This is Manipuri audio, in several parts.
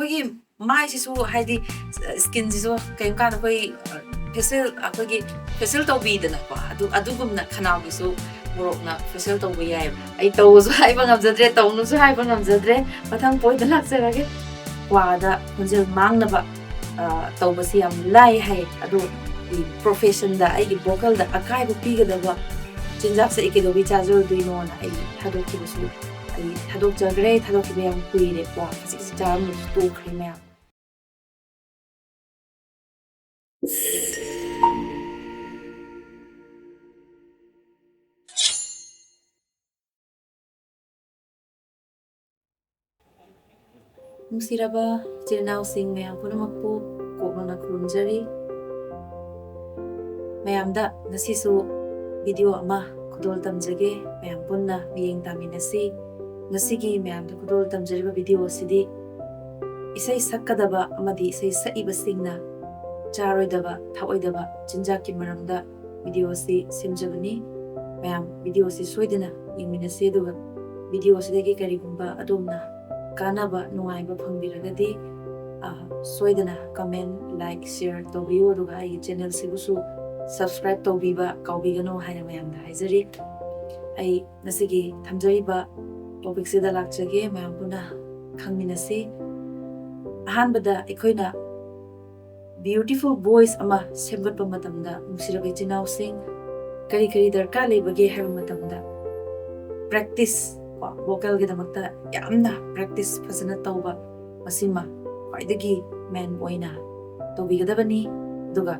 ꯑꯩꯈꯣꯏꯒꯤ ꯃꯥꯏꯁꯤꯁꯨ ꯍꯥꯏꯗꯤ ꯁ꯭ꯀꯤꯟꯁꯤꯁꯨ ꯀꯩꯒꯨꯝꯕ ꯀꯥꯟꯗ ꯑꯩꯈꯣꯏ ꯐꯦꯁꯤꯌꯦꯜ ꯑꯩꯈꯣꯏꯒꯤ ꯐꯦꯁꯤꯌꯦꯜ ꯇꯧꯕꯤꯗꯅꯀꯣ ꯑꯗꯨꯒꯨꯝꯅ ꯈꯅꯥꯎꯒꯤꯁꯨ ꯃꯣꯔꯣꯛꯅ ꯐꯦꯁꯤꯌꯦꯜ ꯇꯧꯕ ꯌꯥꯏꯑꯕ ꯑꯩ ꯇꯧꯕꯁꯨ ꯍꯥꯏꯕ ꯉꯝꯖꯗ꯭ꯔꯦ ꯇꯧꯅꯨꯁꯨ ꯍꯥꯏꯕ ꯉꯝꯖꯗ꯭ꯔꯦ ꯃꯊꯪ ꯄꯣꯏꯟꯇ ꯂꯥꯛꯆꯔꯒꯦ ꯀ꯭ꯋꯥꯗ ꯈꯣꯟꯖꯦꯜ ꯃꯥꯡꯅꯕ ꯇꯧꯕꯁꯤ ꯌꯥꯝ ꯂꯥꯏ ꯍꯥꯏ ꯑꯗꯣ ꯄ꯭ꯔꯣꯐꯦꯁꯟꯗ ꯑꯩꯒꯤ ꯚꯣꯀꯜꯗ ꯑꯀꯥꯏꯕ ꯄꯤꯒꯗꯕ ꯆꯤꯟꯖꯥꯛꯁꯦ ꯑꯩ ꯀꯩꯗꯧꯕꯩ ꯆꯥꯖꯔꯣꯏꯗꯣꯏꯅꯣꯅ ꯑꯩ ꯊꯥꯗꯣꯛꯈꯤꯕꯁꯨ ꯑꯩ ꯊꯥꯗꯣꯛꯆꯈ꯭ꯔꯦ ꯊꯥꯗꯣꯛꯈꯤꯕ ꯌꯥꯝ ꯀꯨꯏꯔꯦ ꯀ꯭ꯋꯥ ꯈꯖꯤꯛꯁꯤ ꯆꯥꯔꯝꯕꯁꯨ ꯇꯣꯛꯈ꯭ꯔꯦ ꯃꯌꯥꯝ ꯅꯨꯡꯁꯤꯔꯕ ꯏꯆꯤꯜ ꯏꯅꯥꯎꯁꯤꯡ ꯃꯌꯥꯝ ꯄꯨꯝꯅꯃꯛꯄꯨ ꯀꯣꯛꯅꯅ ꯈꯨꯔꯨꯝꯖꯔꯤ ꯃꯌꯥꯝꯗ ꯉꯁꯤꯁꯨ ꯚꯤꯗꯤꯑꯣ ꯑꯃ ꯈꯨꯗꯣꯜ ꯇꯝꯖꯒꯦ ꯃꯌꯥꯝ ꯄꯨꯟꯅ ꯃꯤꯠꯌꯦꯡ ꯇꯥꯃꯤꯟꯅꯁꯤ ꯉꯁꯤꯒꯤ ꯃꯌꯥꯝꯗ ꯈꯨꯗꯣꯜ ꯇꯝꯖꯔꯤꯕ ꯚꯤꯗꯤꯑꯣ ꯑꯁꯤꯗꯤ ꯏꯁꯩ ꯁꯛꯀꯗꯕ ꯑꯃꯗꯤ ꯏꯁꯩ ꯁꯛꯏꯕꯁꯤꯡꯅ ꯆꯥꯔꯣꯏꯗꯕ ꯊꯛꯑꯣꯏꯗꯕ ꯆꯤꯟꯖꯥꯛꯀꯤ ꯃꯔꯝꯗ ꯚꯤꯗꯤꯑꯣ ꯑꯁꯤ ꯁꯦꯝꯖꯕꯅꯤ ꯃꯌꯥꯝ ꯚꯤꯗꯤꯑꯣ ꯑꯁꯤ ꯁꯣꯏꯗꯅ ꯌꯦꯡꯃꯤꯟꯅꯁꯤ ꯑꯗꯨꯒ ꯚꯤꯗꯤꯑꯣ ꯑꯁꯤꯗꯒꯤ ꯀꯔꯤꯒꯨꯝꯕ ꯑꯗꯣꯝꯅ ꯀꯥꯟꯅꯕ ꯅꯨꯡꯉꯥꯏꯕ ꯐꯪꯕꯤꯔꯒꯗꯤ ꯁꯣꯏꯗꯅ ꯀꯃꯦꯟ ꯂꯥꯏꯛ ꯁꯤꯌꯔ ꯇꯧꯕꯤꯌꯨ ꯑꯗꯨꯒ ꯑꯩꯒꯤ ꯆꯦꯅꯦꯜꯁꯤꯕꯨꯁꯨ ꯁꯕꯁꯀ꯭ꯔꯥꯏꯕ ꯇꯧꯕꯤꯕ ꯀꯥꯎꯕꯤꯒꯅꯨ ꯍꯥꯏꯅ ꯃꯌꯥꯝꯗ ꯍꯥꯏꯖꯔꯤ ꯑꯩ ꯉꯁꯤꯒꯤ ꯊꯝꯖꯔꯤꯕ ꯇꯣꯄꯤꯛꯁꯤꯗ ꯂꯥꯛꯆꯒꯦ ꯃꯌꯥꯝ ꯄꯨꯟꯅ ꯈꯪꯃꯤꯟꯅꯁꯤ ꯑꯍꯥꯟꯕꯗ ꯑꯩꯈꯣꯏꯅ ꯕ꯭ꯌꯨꯇꯤꯐꯨꯜ ꯚꯣꯏꯁ ꯑꯃ ꯁꯦꯝꯒꯠꯄ ꯃꯇꯝꯗ ꯅꯨꯡꯁꯤꯔꯕ ꯏꯆꯤꯜ ꯏꯅꯥꯎꯁꯤꯡ ꯀꯔꯤ ꯀꯔꯤ ꯗꯔꯀꯥꯔ ꯂꯩꯕꯒꯦ ꯍꯥꯏꯕ ꯃꯇꯝꯗ ꯄ꯭ꯔꯦꯛꯇꯤꯁ ꯚꯣꯀꯦꯜꯒꯤꯗꯃꯛꯇ ꯌꯥꯝꯅ ꯄ꯭ꯔꯦꯛꯇꯤꯁ ꯐꯖꯅ ꯇꯧꯕ ꯃꯁꯤꯃ ꯈ꯭ꯋꯥꯏꯗꯒꯤ ꯃꯦꯟ ꯑꯣꯏꯅ ꯇꯧꯕꯤꯒꯗꯕꯅꯤ ꯑꯗꯨꯒ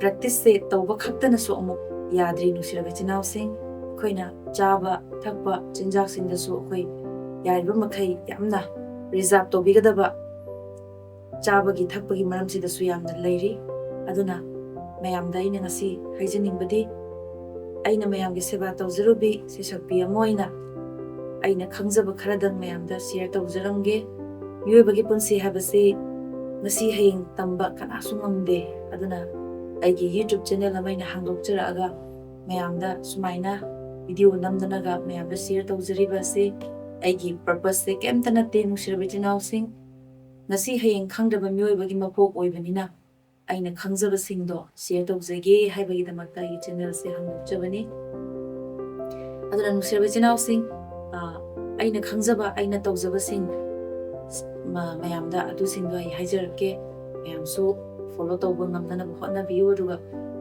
ꯄ꯭ꯔꯦꯛꯇꯤꯁꯁꯦ ꯇꯧꯕ ꯈꯛꯇꯅꯁꯨ ꯑꯃꯨꯛ ꯌꯥꯗ꯭ꯔꯤ ꯅꯨꯡꯁꯤꯔꯕ ꯏꯆꯤꯜ ꯏꯅꯥꯎꯁꯤꯡ ꯑꯩꯈꯣꯏꯅ ꯆꯥꯕ ꯊꯛꯄ ꯆꯤꯟꯖꯥꯛꯁꯤꯡꯗꯁꯨ ꯑꯩꯈꯣꯏ ꯌꯥꯔꯤꯕ ꯃꯈꯩ ꯌꯥꯝꯅ ꯔꯤꯖꯥꯔꯚ ꯇꯧꯕꯤꯒꯗꯕ ꯆꯥꯕꯒꯤ ꯊꯛꯄꯒꯤ ꯃꯔꯝꯁꯤꯗꯁꯨ ꯌꯥꯝꯅ ꯂꯩꯔꯤ ꯑꯗꯨꯅ ꯃꯌꯥꯝꯗ ꯑꯩꯅ ꯉꯁꯤ ꯍꯥꯏꯖꯅꯤꯡꯕꯗꯤ ꯑꯩꯅ ꯃꯌꯥꯝꯒꯤ ꯁꯦꯕꯥ ꯇꯧꯖꯔꯨꯕꯤ ꯁꯩꯁꯛꯄꯤ ꯑꯃ ꯑꯣꯏꯅ ꯑꯩꯅ ꯈꯪꯖꯕ ꯈꯔꯗꯪ ꯃꯌꯥꯝꯗ ꯁꯤꯌꯔ ꯇꯧꯖꯔꯝꯒꯦ ꯃꯤꯑꯣꯏꯕꯒꯤ ꯄꯨꯟꯁꯤ ꯍꯥꯏꯕꯁꯤ ꯉꯁꯤ ꯍꯌꯦꯡ ꯇꯝꯕ ꯀꯅꯥꯁꯨ ꯉꯝꯗꯦ ꯑꯗꯨꯅ ꯑꯩꯒꯤ ꯌꯨꯇ꯭ꯌꯨꯕ ꯆꯦꯅꯦꯜ ꯑꯃ ꯑꯩꯅ ꯍꯥꯡꯗꯣꯛꯆꯔꯛꯑꯒ ꯃꯌꯥꯝꯗ ꯁꯨꯃꯥꯏꯅ ꯚꯤꯗꯤꯑꯣ ꯅꯝꯗꯅꯒ ꯃꯌꯥꯝꯗ ꯁꯤꯌꯔ ꯇꯧꯖꯔꯤꯕ ꯑꯁꯤ ꯑꯩꯒꯤ ꯄꯔꯄꯁꯁꯦ ꯀꯩꯝꯇ ꯅꯠꯇꯦ ꯅꯨꯡꯁꯤꯔꯕ ꯏꯆꯤꯜ ꯏꯅꯥꯎꯁꯤꯡ ꯉꯁꯤ ꯍꯌꯦꯡ ꯈꯪꯗꯕ ꯃꯤꯑꯣꯏꯕꯒꯤ ꯃꯄꯣꯛ ꯑꯣꯏꯕꯅꯤꯅ ꯑꯩꯅ ꯈꯪꯖꯕꯁꯤꯡꯗꯣ ꯁꯤꯌꯔ ꯇꯧꯖꯒꯦ ꯍꯥꯏꯕꯒꯤꯗꯃꯛꯇ ꯑꯩꯒꯤ ꯆꯦꯅꯦꯜꯁꯦ ꯍꯥꯡꯗꯣꯛꯆꯕꯅꯤ ꯑꯗꯨꯅ ꯅꯨꯡꯁꯤꯔꯕ ꯏꯆꯤꯜ ꯏꯅꯥꯎꯁꯤꯡ ꯑꯩꯅ ꯈꯪꯖꯕ ꯑꯩꯅ ꯇꯧꯖꯕꯁꯤꯡ ꯃꯌꯥꯝꯗ ꯑꯗꯨꯁꯤꯡꯗꯣ ꯑꯩ ꯍꯥꯏꯖꯔꯛꯀꯦ ꯃꯌꯥꯝꯁꯨ ꯐꯣꯂꯣ ꯇꯧꯕ ꯉꯝꯅꯅꯕ ꯍꯣꯠꯅꯕꯤꯌꯨ ꯑꯗꯨꯒ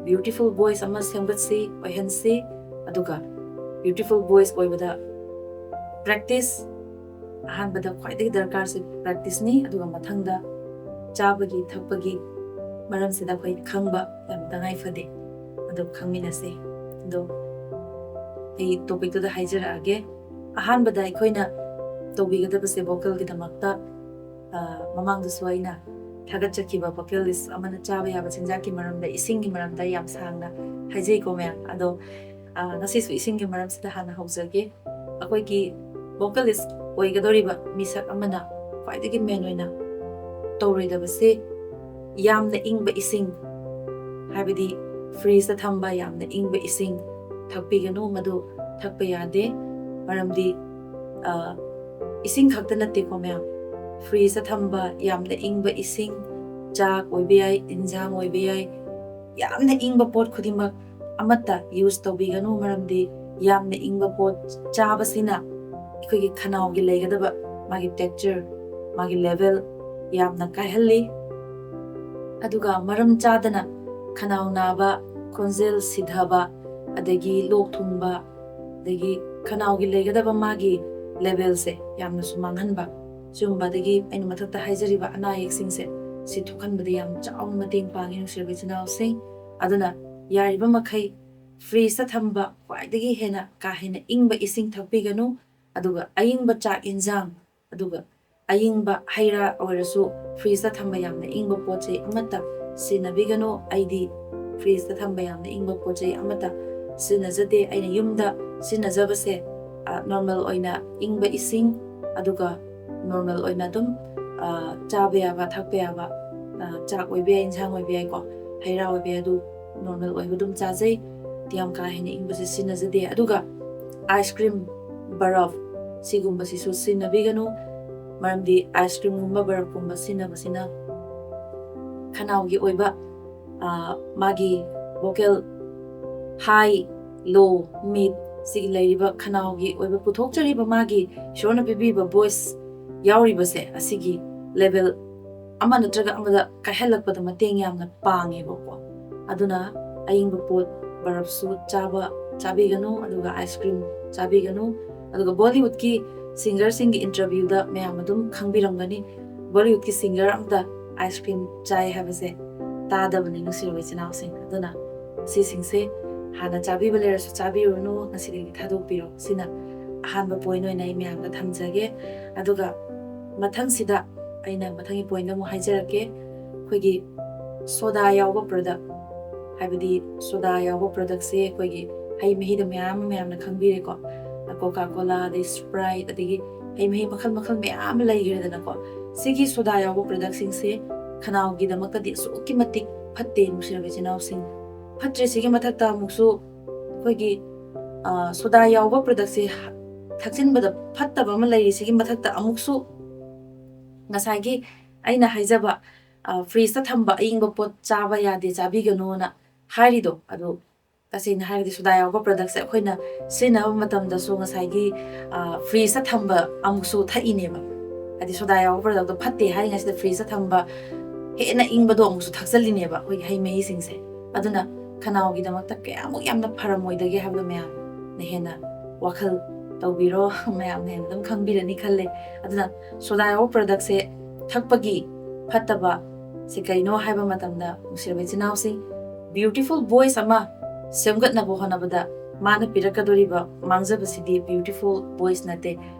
ꯕ꯭ꯌꯨꯇꯤꯐꯨꯜ ꯚꯣꯏꯁ ꯑꯃ ꯁꯦꯝꯒꯠꯁꯤ ꯑꯣꯏꯍꯟꯁꯤ ꯑꯗꯨꯒ ꯕ꯭ꯌꯨꯇꯤꯐꯨꯜ ꯚꯣꯏꯁ ꯑꯣꯏꯕꯗ ꯄ꯭ꯔꯦꯛꯇꯤꯁ ꯑꯍꯥꯟꯕꯗ ꯈ꯭ꯋꯥꯏꯗꯒꯤ ꯗꯔꯀꯥꯔꯁꯦ ꯄ꯭ꯔꯦꯛꯇꯤꯁꯅꯤ ꯑꯗꯨꯒ ꯃꯊꯪꯗ ꯆꯥꯕꯒꯤ ꯊꯛꯄꯒꯤ ꯃꯔꯝꯁꯤꯗ ꯑꯩꯈꯣꯏ ꯈꯪꯕ ꯌꯥꯝ ꯇꯉꯥꯏ ꯐꯗꯦ ꯑꯗꯨ ꯈꯪꯃꯤꯟꯅꯁꯤ ꯑꯗꯣ ꯑꯩ ꯇꯣꯄꯤꯛꯇꯨꯗ ꯍꯥꯏꯖꯔꯛꯑꯒꯦ ꯑꯍꯥꯟꯕꯗ ꯑꯩꯈꯣꯏꯅ ꯇꯧꯕꯤꯒꯗꯕꯁꯦ ꯚꯣꯀꯦꯜꯒꯤꯗꯃꯛꯇ ꯃꯃꯥꯡꯗꯁꯨ ꯑꯩꯅ ꯊꯥꯒꯠꯆꯈꯤꯕ ꯚꯣꯀꯦꯂꯤꯁ ꯑꯃꯅ ꯆꯥꯕ ꯌꯥꯕ ꯆꯤꯟꯖꯥꯛꯀꯤ ꯃꯔꯝꯗ ꯏꯁꯤꯡꯒꯤ ꯃꯔꯝꯗ ꯌꯥꯝ ꯁꯥꯡꯅ ꯍꯥꯏꯖꯩꯀꯣ ꯃꯌꯥꯝ ꯑꯗꯣ ꯉꯁꯤꯁꯨ ꯏꯁꯤꯡꯒꯤ ꯃꯔꯝꯁꯤꯗ ꯍꯥꯟꯅ ꯍꯧꯖꯒꯦ ꯑꯩꯈꯣꯏꯒꯤ ꯚꯣꯀꯦꯂꯤꯁ ꯑꯣꯏꯒꯗꯧꯔꯤꯕ ꯃꯤꯁꯛ ꯑꯃꯅ ꯈ꯭ꯋꯥꯏꯗꯒꯤ ꯃꯦꯟ ꯑꯣꯏꯅ ꯇꯧꯔꯣꯏꯗꯕꯁꯦ ꯌꯥꯝꯅ ꯏꯪꯕ ꯏꯁꯤꯡ ꯍꯥꯏꯕꯗꯤ ꯐ꯭ꯔꯤꯖꯇ ꯊꯝꯕ ꯌꯥꯝꯅ ꯏꯪꯕ ꯏꯁꯤꯡ ꯊꯛꯄꯤꯒꯅꯨ ꯃꯗꯨ ꯊꯛꯄ ꯌꯥꯗꯦ ꯃꯔꯝꯗꯤ ꯏꯁꯤꯡ ꯈꯛꯇ ꯅꯠꯇꯦꯀꯣ ꯃꯌꯥꯝ ꯐ꯭ꯔꯤꯖꯇ ꯊꯝꯕ ꯌꯥꯝꯅ ꯏꯪꯕ ꯏꯁꯤꯡ ꯆꯥꯛ ꯑꯣꯏꯕ ꯌꯥꯏ ꯏꯟꯖꯥꯡ ꯑꯣꯏꯕ ꯌꯥꯏ ꯌꯥꯝꯅ ꯏꯪꯕ ꯄꯣꯠ ꯈꯨꯗꯤꯡꯃꯛ ꯑꯃꯠꯇ ꯌꯨꯁ ꯇꯧꯕꯤꯒꯅꯨ ꯃꯔꯝꯗꯤ ꯌꯥꯝꯅ ꯏꯪꯕ ꯄꯣꯠ ꯆꯥꯕꯁꯤꯅ ꯑꯩꯈꯣꯏꯒꯤ ꯈꯅꯥꯎꯒꯤ ꯂꯩꯒꯗꯕ ꯃꯥꯒꯤ ꯇꯦꯛꯆꯔ ꯃꯥꯒꯤ ꯂꯦꯚꯦꯜ ꯌꯥꯝꯅ ꯀꯥꯏꯍꯜꯂꯤ ꯑꯗꯨꯒ ꯃꯔꯝ ꯆꯥꯗꯅ ꯈꯅꯥꯎ ꯅꯥꯕ ꯈꯣꯟꯖꯦꯜ ꯁꯤꯊꯕ ꯑꯗꯒꯤ ꯂꯣꯛ ꯊꯨꯡꯕ ꯑꯗꯒꯤ ꯈꯅꯥꯎꯒꯤ ꯂꯩꯒꯗꯕ ꯃꯥꯒꯤ ꯂꯦꯚꯦꯜꯁꯦ ꯌꯥꯝꯅꯁꯨ ꯃꯥꯡꯍꯟꯕ ꯁꯤꯒꯨꯝꯕ ꯑꯗꯒꯤ ꯑꯩꯅ ꯃꯊꯛꯇ ꯍꯥꯏꯖꯔꯤꯕ ꯑꯅꯥ ꯑꯌꯦꯛꯁꯤꯡꯁꯦ ꯁꯤ ꯊꯣꯛꯍꯟꯕꯗ ꯌꯥꯝ ꯆꯥꯎꯅ ꯃꯇꯦꯡ ꯄꯥꯡꯉꯤ ꯅꯨꯡꯁꯤꯔꯕ ꯏꯆꯤꯜ ꯏꯅꯥꯎꯁꯤꯡ ꯑꯗꯨꯅ ꯌꯥꯔꯤꯕ ꯃꯈꯩ ꯐ꯭ꯔꯤꯖꯇ ꯊꯝꯕ ꯈ꯭ꯋꯥꯏꯗꯒꯤ ꯍꯦꯟꯅ ꯀꯥ ꯍꯦꯟꯅ ꯏꯪꯕ ꯏꯁꯤꯡ ꯊꯛꯄꯤꯒꯅꯨ ꯑꯗꯨꯒ ꯑꯏꯪꯕ ꯆꯥꯛ ꯏꯟꯖꯥꯡ ꯑꯗꯨꯒ ꯑꯏꯪꯕ ꯍꯩ ꯔꯥ ꯑꯣꯏꯔꯁꯨ ꯐ꯭ꯔꯤꯖꯇ ꯊꯝꯕ ꯌꯥꯝꯅ ꯏꯪꯕ ꯄꯣꯠ ꯆꯩ ꯑꯃꯠꯇ ꯁꯤꯖꯤꯟꯅꯕꯤꯒꯅꯨ ꯑꯩꯗꯤ ꯐ꯭ꯔꯤꯖꯇ ꯊꯝꯕ ꯌꯥꯝꯅ ꯏꯪꯕ ꯄꯣꯠ ꯆꯩ ꯑꯃꯠꯇ ꯁꯤꯖꯤꯟꯅꯖꯗꯦ ꯑꯩꯅ ꯌꯨꯝꯗ ꯁꯤꯖꯤꯟꯅꯖꯕꯁꯦ ꯅꯣꯔꯃꯦꯜ ꯑꯣꯏꯅ ꯏꯪꯕ ꯏꯁꯤꯡ ꯑꯗꯨꯒ ꯅꯣꯔꯃꯦꯜ ꯑꯣꯏꯅ ꯑꯗꯨꯝ ꯆꯥꯕ ꯌꯥꯕ ꯊꯛꯄ ꯌꯥꯕ ꯆꯥꯛ ꯑꯣꯏꯕ ꯌꯥꯏ ꯏꯟꯁꯥꯡ ꯑꯣꯏꯕ ꯌꯥꯏꯀꯣ ꯍꯩ ꯔꯥ ꯑꯣꯏꯕ ꯌꯥꯏ ꯑꯗꯨ ꯅꯣꯔꯃꯦꯜ ꯑꯣꯏꯕ ꯑꯗꯨꯝ ꯆꯥꯖꯩ ꯌꯥꯝ ꯀꯥ ꯍꯦꯟꯅ ꯏꯪꯕꯁꯦ ꯁꯤꯖꯤꯟꯅꯖꯗꯦ ꯑꯗꯨꯒ ꯑꯥꯏꯁ ꯀ꯭ꯔꯤꯝ ꯕꯔꯐ ꯁꯤꯒꯨꯝꯕꯁꯤꯁꯨ ꯁꯤꯖꯤꯟꯅꯕꯤꯒꯅꯨ ꯃꯔꯝꯗꯤ ꯑꯥꯏꯁ ꯀ꯭ꯔꯤꯝꯒꯨꯝꯕ ꯕꯔꯞꯀꯨꯝꯕ ꯁꯤꯖꯤꯟꯅꯕꯁꯤꯅ ꯈꯅꯥꯎꯒꯤ ꯑꯣꯏꯕ ꯃꯥꯒꯤ ꯚꯣꯀꯦꯜ ꯍꯥꯏ ꯂꯣ ꯃꯤꯗ ꯁꯤꯒꯤ ꯂꯩꯔꯤꯕ ꯈꯅꯥꯎꯒꯤ ꯑꯣꯏꯕ ꯄꯨꯊꯣꯛꯆꯔꯤꯕ ꯃꯥꯒꯤ ꯏꯁꯣꯔꯅ ꯄꯤꯕꯤꯕ ꯚꯣꯏꯁ ꯌꯥꯎꯔꯤꯕꯁꯦ ꯑꯁꯤꯒꯤ ꯂꯦꯚꯦꯜ ꯑꯃ ꯅꯠꯇ꯭ꯔꯒ ꯑꯃꯗ ꯀꯥꯏꯍꯜꯂꯛꯄꯗ ꯃꯇꯦꯡ ꯌꯥꯝꯅ ꯄꯥꯡꯉꯦꯕꯀꯣ ꯑꯗꯨꯅ ꯑꯏꯪꯕ ꯄꯣꯠ ꯕꯔꯞꯁꯨ ꯆꯥꯕꯤꯒꯅꯨ ꯑꯗꯨꯒ ꯑꯥꯏꯁ ꯀ꯭ꯔꯤꯝ ꯆꯥꯕꯤꯒꯅꯨ ꯑꯗꯨꯒ ꯕꯣꯂꯤꯋꯨꯗꯀꯤ ꯁꯤꯡꯒꯔꯁꯤꯡꯒꯤ ꯏꯟꯇꯔꯚ꯭ꯌꯨꯗ ꯃꯌꯥꯝ ꯑꯗꯨꯝ ꯈꯪꯕꯤꯔꯝꯒꯅꯤ ꯕꯣꯂꯤꯋꯨꯗꯀꯤ ꯁꯤꯡꯒꯔ ꯑꯝꯇ ꯑꯥꯏꯁ ꯀ꯭ꯔꯤꯝ ꯆꯥꯏ ꯍꯥꯏꯕꯁꯦ ꯇꯥꯗꯕꯅꯤ ꯅꯨꯡꯁꯤꯔꯕ ꯏꯆꯤꯟꯅꯥꯎꯁꯤꯡ ꯑꯗꯨꯅ ꯁꯤꯁꯤꯡꯁꯦ ꯍꯥꯟꯅ ꯆꯥꯕꯤꯕ ꯂꯩꯔꯁꯨ ꯆꯥꯕꯤꯔꯨꯅꯨ ꯉꯁꯤꯗꯒꯤ ꯊꯥꯗꯣꯛꯄꯤꯔꯣ ꯁꯤꯅ ꯑꯍꯥꯟꯕ ꯄꯣꯏꯟ ꯑꯣꯏꯅ ꯑꯩ ꯃꯌꯥꯝꯗ ꯊꯝꯖꯒꯦ ꯑꯗꯨꯒ ꯃꯊꯪꯁꯤꯗ ꯑꯩꯅ ꯃꯊꯪꯒꯤ ꯄꯣꯏꯟꯗ ꯑꯃꯨꯛ ꯍꯥꯏꯖꯔꯛꯀꯦ ꯑꯩꯈꯣꯏꯒꯤ ꯁꯣꯗꯥ ꯌꯥꯎꯕ ꯄ꯭ꯔꯗꯛ ꯍꯥꯏꯕꯗꯤ ꯁꯣꯗꯥ ꯌꯥꯎꯕ ꯄ꯭ꯔꯗꯛꯁꯦ ꯑꯩꯈꯣꯏꯒꯤ ꯍꯩ ꯃꯍꯤꯗ ꯃꯌꯥꯝꯅ ꯈꯪꯕꯤꯔꯦꯀꯣ ꯀꯣꯀꯥ ꯀꯣꯂꯥ ꯑꯗꯩ ꯁꯄ꯭ꯔꯥꯏꯠ ꯑꯗꯒꯤ ꯍꯩ ꯃꯍꯤ ꯃꯈꯜ ꯃꯌꯥꯝ ꯂꯩꯈ꯭ꯔꯦꯗꯅꯀꯣ ꯁꯤꯒꯤ ꯁꯣꯗꯥ ꯌꯥꯎꯕ ꯄ꯭ꯔꯗꯛꯁꯤꯡꯁꯦ ꯈꯅꯥꯎꯒꯤꯗꯃꯛꯇꯗꯤ ꯑꯁꯨꯛꯀꯤ ꯃꯇꯤꯛ ꯐꯠꯇꯦ ꯅꯨꯡꯁꯤꯔꯕ ꯏꯆꯤꯟꯅꯥꯎꯁꯤꯡ ꯐꯠꯇ꯭ꯔꯦ ꯁꯤꯒꯤ ꯃꯊꯛꯇ ꯑꯃꯨꯛꯁꯨ ꯑꯩꯈꯣꯏꯒꯤ ꯁꯣꯗꯥ ꯌꯥꯎꯕ ꯄ꯭ꯔꯗꯛꯁꯦ ꯊꯛꯆꯤꯟꯕꯗ ꯐꯠꯇꯕ ꯑꯃ ꯂꯩꯔꯤ ꯁꯤꯒꯤ ꯃꯊꯛꯇ ꯑꯃꯨꯛꯁꯨ ꯉꯁꯥꯏꯒꯤ ꯑꯩꯅ ꯍꯥꯏꯖꯕ ꯐ꯭ꯔꯤꯖꯇ ꯊꯝꯕ ꯑꯏꯪꯕ ꯄꯣꯠ ꯆꯥꯕ ꯌꯥꯗꯦ ꯆꯥꯕꯤꯒꯅꯣꯅ ꯍꯥꯏꯔꯤꯗꯣ ꯑꯗꯨ ꯇꯁꯦꯡꯅ ꯍꯥꯏꯔꯒꯗꯤ ꯁꯣꯗꯥ ꯌꯥꯎꯕ ꯄ꯭ꯔꯗꯛꯁꯦ ꯑꯩꯈꯣꯏꯅ ꯁꯤꯖꯤꯟꯅꯕ ꯃꯇꯝꯗꯁꯨ ꯉꯁꯥꯏꯒꯤ ꯐ꯭ꯔꯤꯖꯇ ꯊꯝꯕ ꯑꯃꯨꯛꯁꯨ ꯊꯛꯏꯅꯦꯕ ꯍꯥꯏꯗꯤ ꯁꯣꯗꯥ ꯌꯥꯎꯕ ꯄ꯭ꯔꯗꯛꯇꯣ ꯐꯠꯇꯦ ꯍꯥꯏꯔꯤꯉꯩꯁꯤꯗ ꯐ꯭ꯔꯤꯖꯇ ꯊꯝꯕ ꯍꯦꯟꯅ ꯏꯪꯕꯗꯣ ꯑꯃꯨꯛꯁꯨ ꯊꯛꯆꯜꯂꯤꯅꯦꯕ ꯑꯩꯈꯣꯏꯒꯤ ꯍꯩ ꯃꯍꯤꯁꯤꯡꯁꯦ ꯑꯗꯨꯅ ꯈꯅꯥꯎꯒꯤꯗꯃꯛꯇ ꯀꯌꯥꯃꯨꯛ ꯌꯥꯝꯅ ꯐꯔꯝꯃꯣꯏꯗꯒꯦ ꯍꯥꯏꯕꯗꯣ ꯃꯌꯥꯝꯅ ꯍꯦꯟꯅ ꯋꯥꯈꯜ ꯇꯧꯕꯤꯔꯣ ꯃꯌꯥꯝꯅ ꯍꯦꯟꯅ ꯑꯗꯨꯝ ꯈꯪꯕꯤꯔꯅꯤ ꯈꯜꯂꯦ ꯑꯗꯨꯅ ꯁꯣꯗꯥ ꯌꯥꯎꯕ ꯄ꯭ꯔꯗꯛꯁꯦ ꯊꯛꯄꯒꯤ ꯐꯠꯇꯕ ꯁꯤ ꯀꯩꯅꯣ ꯍꯥꯏꯕ ꯃꯇꯝꯗ ꯅꯨꯡꯁꯤꯔꯕ ꯏꯆꯤꯟꯅꯥꯎꯁꯤꯡ ꯕ꯭ꯌꯨꯇꯤꯐꯨꯜ ꯚꯣꯏꯁ ꯑꯃ ꯁꯦꯝꯒꯠꯅꯕ ꯍꯣꯠꯅꯕꯗ ꯃꯥꯅ ꯄꯤꯔꯛꯀꯗꯣꯔꯤꯕ ꯃꯥꯡꯖꯕꯁꯤꯗꯤ ꯕ꯭ꯌꯨꯇꯤꯐꯨꯜ ꯚꯣꯏꯁ ꯅꯠꯇꯦ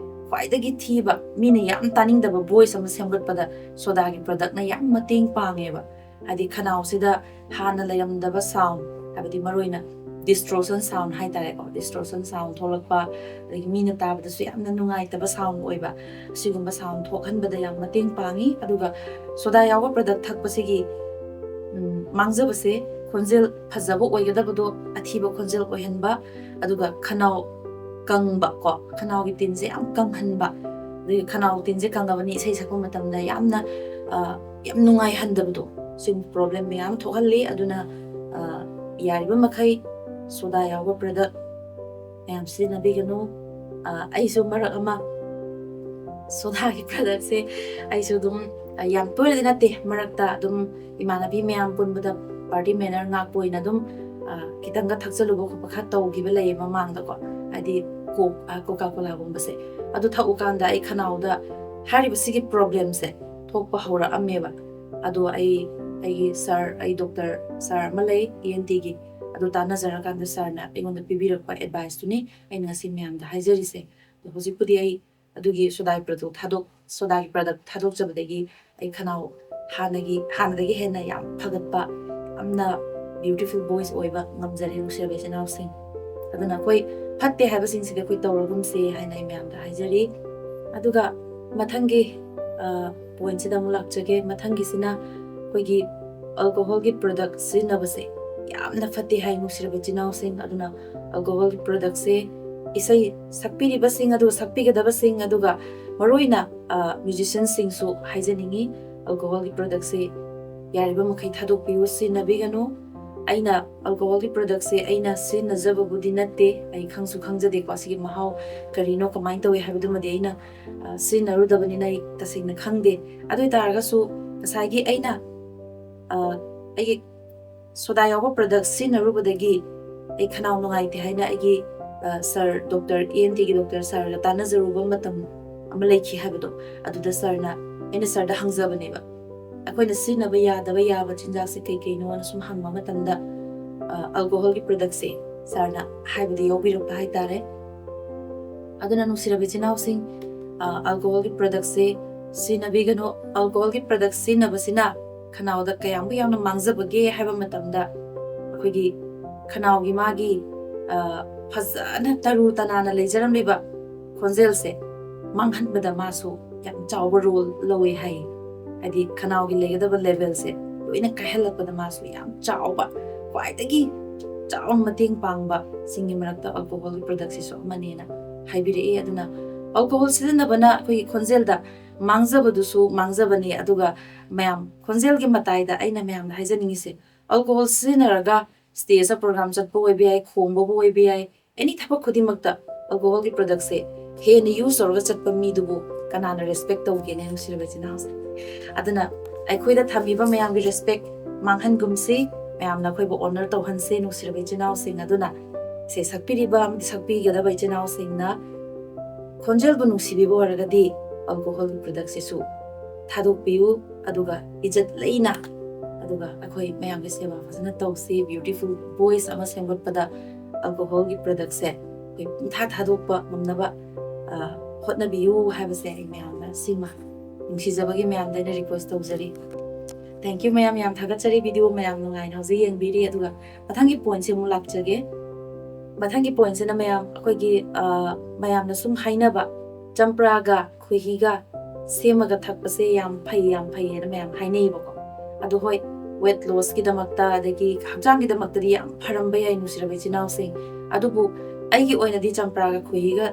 ꯈ꯭ꯋꯥꯏꯗꯒꯤ ꯊꯤꯕ ꯃꯤꯅ ꯌꯥꯝ ꯇꯥꯅꯤꯡꯗꯕ ꯚꯣꯏꯁ ꯑꯃ ꯁꯦꯝꯒꯠꯄꯗ ꯁꯣꯗꯥꯒꯤ ꯄ꯭ꯔꯗꯛꯅ ꯌꯥꯝ ꯃꯇꯦꯡ ꯄꯥꯡꯉꯦꯕ ꯍꯥꯏꯗꯤ ꯈꯅꯥꯎꯁꯤꯗ ꯍꯥꯟꯅ ꯂꯩꯔꯝꯗꯕ ꯁꯥꯎꯟ ꯍꯥꯏꯕꯗꯤ ꯃꯔꯨꯑꯣꯏꯅ ꯗꯤꯁꯇ꯭ꯔꯣꯁꯟ ꯁꯥꯎꯟ ꯍꯥꯏꯇꯥꯔꯦꯀꯣ ꯗꯤꯁꯇ꯭ꯔꯣꯁꯟ ꯁꯥꯎꯟ ꯊꯣꯛꯂꯛꯄ ꯑꯗꯒꯤ ꯃꯤꯅ ꯇꯥꯕꯗꯁꯨ ꯌꯥꯝꯅ ꯅꯨꯡꯉꯥꯏꯇꯕ ꯁꯥꯎꯟ ꯑꯣꯏꯕ ꯑꯁꯤꯒꯨꯝꯕ ꯁꯥꯎꯟ ꯊꯣꯛꯍꯟꯕꯗ ꯌꯥꯝ ꯃꯇꯦꯡ ꯄꯥꯡꯉꯤ ꯑꯗꯨꯒ ꯁꯣꯗꯥ ꯌꯥꯎꯕ ꯄ꯭ꯔꯗꯛ ꯊꯛꯄꯁꯤꯒꯤ ꯃꯥꯡꯖꯕꯁꯦ ꯈꯣꯟꯖꯦꯜ ꯐꯖꯕ ꯑꯣꯏꯒꯗꯕꯗꯣ ꯑꯊꯤꯕ ꯈꯣꯟꯖꯦꯜ ꯑꯣꯏꯍꯟꯕ ꯑꯗꯨꯒ ꯈꯅꯥꯎ ꯀꯪꯕ ꯀꯣ ꯈꯅꯥꯎꯒꯤ ꯇꯤꯟꯁꯦ ꯌꯥꯝ ꯀꯪꯍꯟꯕ ꯑꯗꯒꯤ ꯈꯅꯥꯎ ꯇꯤꯟꯁꯦ ꯀꯪꯉꯕꯅꯤ ꯏꯁꯩ ꯁꯛꯄ ꯃꯇꯝꯗ ꯌꯥꯝ ꯅꯨꯡꯉꯥꯏꯍꯟꯗꯕꯗꯣ ꯁꯤꯒꯨꯝꯕ ꯄ꯭ꯔꯣꯕ꯭ꯂꯦꯝ ꯃꯌꯥꯝ ꯊꯣꯛꯍꯜꯂꯤ ꯑꯗꯨꯅ ꯌꯥꯔꯤꯕ ꯃꯈꯩ ꯁꯣꯗꯥ ꯌꯥꯎꯕ ꯄ꯭ꯔꯗꯛ ꯃꯌꯥꯝ ꯁꯤꯖꯤꯟꯅꯕꯤꯒꯅꯨ ꯑꯩꯁꯨ ꯃꯔꯛ ꯑꯃ ꯁꯣꯗꯥꯒꯤ ꯄ꯭ꯔꯗꯛꯁꯦ ꯑꯩꯁꯨ ꯑꯗꯨꯝ ꯌꯥꯝ ꯇꯣꯏꯅꯗꯤ ꯅꯠꯇꯦ ꯃꯔꯛꯇ ꯑꯗꯨꯝ ꯏꯃꯥꯟꯅꯕꯤ ꯃꯌꯥꯝ ꯄꯨꯟꯕꯗ ꯄꯥꯔꯇꯤ ꯃꯦꯅꯔ ꯉꯥꯛꯄ ꯑꯣꯏꯅ ꯑꯗꯨꯝ ꯈꯤꯇꯪꯒ ꯊꯛꯆꯜꯂꯨꯕ ꯈꯣꯠꯄ ꯈꯔ ꯇꯧꯈꯤꯕ ꯂꯩꯌꯦ ꯃꯃꯥꯡꯗꯀꯣ ꯍꯥꯏꯗꯤ ꯀꯣꯀꯥ ꯀꯣꯂꯥꯒꯨꯝꯕꯁꯦ ꯑꯗꯨ ꯊꯛꯎꯀꯥꯟꯗ ꯑꯩ ꯈꯅꯥꯎꯗ ꯍꯥꯏꯔꯤꯕ ꯁꯤꯒꯤ ꯄ꯭ꯔꯣꯕ꯭ꯂꯦꯝꯁꯦ ꯊꯣꯛꯄ ꯍꯧꯔꯛꯑꯝꯃꯦꯕ ꯑꯗꯣ ꯑꯩꯒꯤ ꯑꯩ ꯗꯣꯛꯇꯔ ꯁꯥꯔ ꯑꯃ ꯂꯩ ENTꯒꯤ ꯑꯗꯨ ꯇꯥꯟꯅꯖꯔꯀꯥꯟꯗ ꯁꯥꯔꯅ ꯑꯩꯉꯣꯟꯗ ꯄꯤꯕꯤꯔꯛꯄ ꯑꯦꯗꯚꯥꯏꯁꯇꯨꯅꯤ ꯑꯩꯅ ꯉꯁꯤ ꯃꯌꯥꯝꯗ ꯍꯥꯏꯖꯔꯤꯁꯦ ꯑꯗꯣ ꯍꯧꯖꯤꯛꯄꯨꯗꯤ ꯑꯩ ꯑꯗꯨꯒꯤ ꯁꯣꯗꯥꯒꯤ ꯄ꯭ꯔꯗꯛ ꯊꯥꯗꯣꯛꯆꯕꯗꯒꯤ ꯑꯩ ꯈꯅꯥꯎ ꯍꯥꯟꯅꯗꯒꯤ ꯍꯦꯟꯅ ꯌꯥꯝ ꯐꯒꯠꯄ ꯌꯥꯝꯅ ꯕ꯭ꯌꯨꯇꯤꯐꯨꯜ ꯚꯣꯏꯁ ꯑꯣꯏꯕ ꯉꯝꯖꯔꯦ ꯅꯨꯡꯁꯤꯔꯕ ꯏꯆꯤꯟꯅꯥꯎꯁꯤꯡ ꯑꯗꯨꯅ ꯑꯩꯈꯣꯏ ꯐꯠꯇꯦ ꯍꯥꯏꯕꯁꯤꯡꯁꯤꯗꯤ ꯑꯩꯈꯣꯏ ꯇꯧꯔꯒꯨꯝꯁꯦ ꯍꯥꯏꯅ ꯑꯩ ꯃꯌꯥꯝꯗ ꯍꯥꯏꯖꯔꯤ ꯑꯗꯨꯒ ꯃꯊꯪꯒꯤ ꯄꯣꯏꯟꯠꯁꯤꯗ ꯑꯃꯨꯛ ꯂꯥꯛꯆꯒꯦ ꯃꯊꯪꯒꯤꯁꯤꯅ ꯑꯩꯈꯣꯏꯒꯤ ꯑꯜꯀꯣꯍꯣꯜꯒꯤ ꯄ꯭ꯔꯗꯛ ꯁꯤꯖꯤꯟꯅꯕꯁꯦ ꯌꯥꯝꯅ ꯐꯠꯇꯦ ꯍꯥꯏ ꯅꯨꯡꯁꯤꯔꯕ ꯏꯆꯤꯟꯅꯥꯎꯁꯤꯡ ꯑꯗꯨꯅ ꯑꯜꯀꯣꯍꯣꯜꯒꯤ ꯄ꯭ꯔꯗꯛꯁꯦ ꯏꯁꯩ ꯁꯛꯄꯤꯔꯤꯕꯁꯤꯡ ꯑꯗꯨꯒ ꯁꯛꯄꯤꯒꯗꯕꯁꯤꯡ ꯑꯗꯨꯒ ꯃꯔꯨꯑꯣꯏꯅ ꯃ꯭ꯌꯨꯖꯤꯁꯤꯌꯟꯁꯤꯡꯁꯨ ꯍꯥꯏꯖꯅꯤꯡꯉꯤ ꯑꯜꯀꯣꯍꯣꯜꯒꯤ ꯄ꯭ꯔꯗꯛꯁꯦ ꯌꯥꯔꯤꯕ ꯃꯈꯩ ꯊꯥꯗꯣꯛꯄꯤꯌꯨ ꯁꯤꯖꯤꯟꯅꯕꯤꯒꯅꯨ ꯑꯩꯅ ꯑꯜꯀꯣꯍꯣꯜꯒꯤ ꯄ꯭ꯔꯗꯛꯁꯦ ꯑꯩꯅ ꯁꯤꯖꯤꯟꯅꯖꯕꯕꯨꯗꯤ ꯅꯠꯇꯦ ꯑꯩ ꯈꯪꯁꯨ ꯈꯪꯖꯗꯦꯀꯣ ꯑꯁꯤꯒꯤ ꯃꯍꯥꯎ ꯀꯔꯤꯅꯣ ꯀꯃꯥꯏꯅ ꯇꯧꯏ ꯍꯥꯏꯕꯗꯨꯃꯗꯤ ꯑꯩꯅ ꯁꯤꯖꯤꯟꯅꯔꯨꯗꯕꯅꯤꯅ ꯑꯩ ꯇꯁꯦꯡꯅ ꯈꯪꯗꯦ ꯑꯗꯨ ꯑꯣꯏ ꯇꯥꯔꯒꯁꯨ ꯉꯁꯥꯏꯒꯤ ꯑꯩꯅ ꯑꯩꯒꯤ ꯁꯣꯗꯥ ꯌꯥꯎꯕ ꯄ꯭ꯔꯗꯛ ꯁꯤꯖꯤꯟꯅꯔꯨꯕꯗꯒꯤ ꯑꯩ ꯈꯅꯥꯎ ꯅꯨꯡꯉꯥꯏꯇꯦ ꯍꯥꯏꯅ ꯑꯩꯒꯤ ꯁꯥꯔ ꯗꯣꯛꯇꯔ ENTꯒꯤ ꯗꯣꯛꯇꯔ ꯁꯥꯔꯒ ꯇꯥꯟꯅꯖꯔꯨꯕ ꯃꯇꯝ ꯑꯃ ꯂꯩꯈꯤ ꯍꯥꯏꯕꯗꯣ ꯑꯗꯨꯗ ꯑꯩꯅ ꯁꯥꯔꯗ ꯍꯪꯖꯕꯅꯦꯕ ꯑꯩꯈꯣꯏꯅ ꯁꯤꯖꯤꯟꯅꯕ ꯌꯥꯕ ꯆꯤꯟꯖꯥꯛꯁꯦ ꯀꯩꯅꯣꯅ ꯁꯨꯝ ꯍꯪꯕ ꯃꯇꯝꯗ ꯑꯜꯀꯣꯍꯣꯜꯒꯤ ꯄ꯭ꯔꯗꯛꯁꯦ ꯁꯥꯔꯅ ꯍꯥꯏꯕꯗꯤ ꯌꯥꯎꯕꯤꯔꯛꯄ ꯍꯥꯏꯇꯥꯔꯦ ꯑꯗꯨꯅ ꯅꯨꯡꯁꯤꯔꯕ ꯏꯆꯤꯟꯅꯥꯎꯁꯤꯡ ꯑꯜꯀꯣꯍꯣꯜꯒꯤ ꯄ꯭ꯔꯗꯛꯁꯦ ꯁꯤꯖꯤꯟꯅꯕꯤꯒꯅꯨ ꯑꯜꯀꯣꯍꯣꯜꯒꯤ ꯄ꯭ꯔꯗꯛ ꯁꯤꯖꯤꯟꯅꯕꯁꯤꯅ ꯈꯅꯥꯎꯗ ꯀꯌꯥꯃꯨꯛ ꯌꯥꯝꯅ ꯃꯥꯡꯖꯕꯒꯦ ꯍꯥꯏꯕ ꯃꯇꯝꯗ ꯑꯩꯈꯣꯏꯒꯤ ꯈꯅꯥꯎꯒꯤ ꯃꯥꯒꯤ ꯐꯖꯅ ꯇꯔꯨ ꯇꯅꯥꯟꯅ ꯂꯩꯖꯔꯝꯂꯤꯕ ꯈꯣꯟꯖꯦꯜꯁꯦ ꯃꯥꯡꯍꯟꯕꯗ ꯃꯥꯁꯨ ꯌꯥꯝ ꯆꯥꯎꯕ ꯔꯣꯜ ꯂꯧꯋꯦ ꯍꯥꯏꯌꯦ ꯍꯥꯏꯗꯤ ꯈꯅꯥꯎꯒꯤ ꯂꯩꯒꯗꯕ ꯂꯦꯚꯦꯜꯁꯦ ꯂꯣꯏꯅ ꯀꯥꯏꯍꯜꯂꯛꯄꯗ ꯃꯥꯁꯨ ꯌꯥꯝ ꯆꯥꯎꯕ ꯈ꯭ꯋꯥꯏꯗꯒꯤ ꯆꯥꯎꯅ ꯃꯇꯦꯡ ꯄꯥꯡꯕ ꯁꯤꯡꯒꯤ ꯃꯔꯛꯇ ꯑꯜꯀꯣꯍꯣꯜꯒꯤ ꯄ꯭ꯔꯗꯛꯁꯤꯁꯨ ꯑꯃꯅꯦꯅ ꯍꯥꯏꯕꯤꯔꯛꯏ ꯑꯗꯨꯅ ꯑꯜꯀꯣꯍꯣꯜ ꯁꯤꯖꯤꯟꯅꯕꯅ ꯑꯩꯈꯣꯏꯒꯤ ꯈꯣꯟꯖꯦꯜꯗ ꯃꯥꯡꯖꯕꯗꯨꯁꯨ ꯃꯥꯡꯖꯕꯅꯤ ꯑꯗꯨꯒ ꯃꯌꯥꯝ ꯈꯣꯟꯖꯦꯜꯒꯤ ꯃꯇꯥꯏꯗ ꯑꯩꯅ ꯃꯌꯥꯝꯗ ꯍꯥꯏꯖꯅꯤꯡꯉꯤꯁꯦ ꯑꯜꯀꯣꯍꯣꯜ ꯁꯤꯖꯤꯟꯅꯔꯒ ꯁ꯭ꯇꯦꯖꯇ ꯄ꯭ꯔꯣꯒ꯭ꯔꯥꯝ ꯆꯠꯄ ꯑꯣꯏꯕ ꯌꯥꯏ ꯈꯣꯡꯕꯕꯨ ꯑꯣꯏꯕ ꯌꯥꯏ ꯑꯦꯅꯤ ꯊꯕꯛ ꯈꯨꯗꯤꯡꯃꯛꯇ ꯑꯜꯀꯣꯍꯣꯜꯒꯤ ꯄ꯭ꯔꯗꯛꯁꯦ ꯍꯦꯟꯅ ꯌꯨꯁ ꯇꯧꯔꯒ ꯆꯠꯄ ꯃꯤꯗꯨꯕꯨ ꯀꯅꯥꯅ ꯔꯦꯁꯄꯦꯛ ꯇꯧꯒꯦꯅꯦ ꯅꯨꯡꯁꯤꯔꯕ ꯏꯆꯤꯟ ꯏꯅꯥꯎꯁꯦ ꯑꯗꯨꯅ ꯑꯩꯈꯣꯏꯗ ꯊꯝꯃꯤꯕ ꯃꯌꯥꯝꯒꯤ ꯔꯦꯁꯄꯦꯛ ꯃꯥꯡꯍꯟꯒꯨꯝꯁꯤ ꯃꯌꯥꯝꯅ ꯑꯩꯈꯣꯏꯕꯨ ꯑꯣꯅꯔ ꯇꯧꯍꯟꯁꯤ ꯅꯨꯡꯁꯤꯔꯕ ꯏꯆꯤꯟ ꯏꯅꯥꯎꯁꯤꯡ ꯑꯗꯨꯅ ꯏꯁꯩ ꯁꯛꯄꯤꯔꯤꯕ ꯑꯃꯗꯤ ꯁꯛꯄꯤꯒꯗꯕ ꯏꯆꯤꯟ ꯏꯅꯥꯎꯁꯤꯡꯅ ꯈꯣꯟꯖꯦꯜꯕꯨ ꯅꯨꯡꯁꯤꯕꯤꯕ ꯑꯣꯏꯔꯒꯗꯤ ꯑꯜꯀꯣꯍꯣꯜꯒꯤ ꯄ꯭ꯔꯗꯛꯁꯤꯁꯨ ꯊꯥꯗꯣꯛꯄꯤꯌꯨ ꯑꯗꯨꯒ ꯏꯖꯠ ꯂꯩꯅ ꯑꯗꯨꯒ ꯑꯩꯈꯣꯏ ꯃꯌꯥꯝꯒꯤ ꯁꯦꯕꯥ ꯐꯖꯅ ꯇꯧꯁꯤ ꯕ꯭ꯌꯨꯇꯤꯐꯨꯜ ꯚꯣꯏꯁ ꯑꯃ ꯁꯦꯝꯒꯠꯄꯗ ꯑꯜꯀꯣꯍꯣꯜꯒꯤ ꯄ꯭ꯔꯗꯛꯁꯦ ꯑꯩꯈꯣꯏ ꯄꯨꯡꯊꯥ ꯊꯥꯗꯣꯛꯄ ꯉꯝꯅꯕ ꯍꯣꯠꯅꯕꯤꯌꯨ ꯍꯥꯏꯕꯁꯦ ꯑꯩ ꯃꯌꯥꯝꯅ ꯁꯤꯃ ꯅꯨꯡꯁꯤꯖꯕꯒꯤ ꯃꯌꯥꯝꯗ ꯑꯩꯅ ꯔꯤꯀ꯭ꯋꯦꯁ ꯇꯧꯖꯔꯤ ꯊꯦꯡꯛ ꯌꯨ ꯃꯌꯥꯝ ꯌꯥꯝ ꯊꯥꯒꯠꯆꯔꯤ ꯚꯤꯗꯤꯑꯣ ꯃꯌꯥꯝ ꯅꯨꯡꯉꯥꯏꯅ ꯍꯧꯖꯤꯛ ꯌꯦꯡꯕꯤꯔꯤ ꯑꯗꯨꯒ ꯃꯊꯪꯒꯤ ꯄꯣꯏꯟꯠꯁꯦ ꯑꯃꯨꯛ ꯂꯥꯛꯆꯒꯦ ꯃꯊꯪꯒꯤ ꯄꯣꯏꯟꯠꯁꯤꯅ ꯃꯌꯥꯝ ꯑꯩꯈꯣꯏꯒꯤ ꯃꯌꯥꯝꯅ ꯁꯨꯝ ꯍꯥꯏꯅꯕ ꯆꯝꯄ꯭ꯔꯥꯒ ꯈꯣꯏꯍꯤꯒ ꯁꯦꯝꯃꯒ ꯊꯛꯄꯁꯦ ꯌꯥꯝ ꯐꯩꯌꯦꯅ ꯃꯌꯥꯝ ꯍꯥꯏꯅꯩꯌꯦꯕꯀꯣ ꯑꯗꯣ ꯍꯣꯏ ꯋꯦꯠ ꯂꯣꯁꯀꯤꯗꯃꯛꯇ ꯑꯗꯒꯤ ꯍꯛꯆꯥꯡꯒꯤꯗꯃꯛꯇꯗꯤ ꯌꯥꯝ ꯐꯔꯝꯕ ꯌꯥꯏ ꯅꯨꯡꯁꯤꯔꯕ ꯏꯆꯤꯟ ꯏꯅꯥꯎꯁꯤꯡ ꯑꯗꯨꯕꯨ ꯑꯩꯒꯤ ꯑꯣꯏꯅꯗꯤ ꯆꯝꯄ꯭ꯔꯥꯒ ꯈꯣꯏꯍꯤꯒ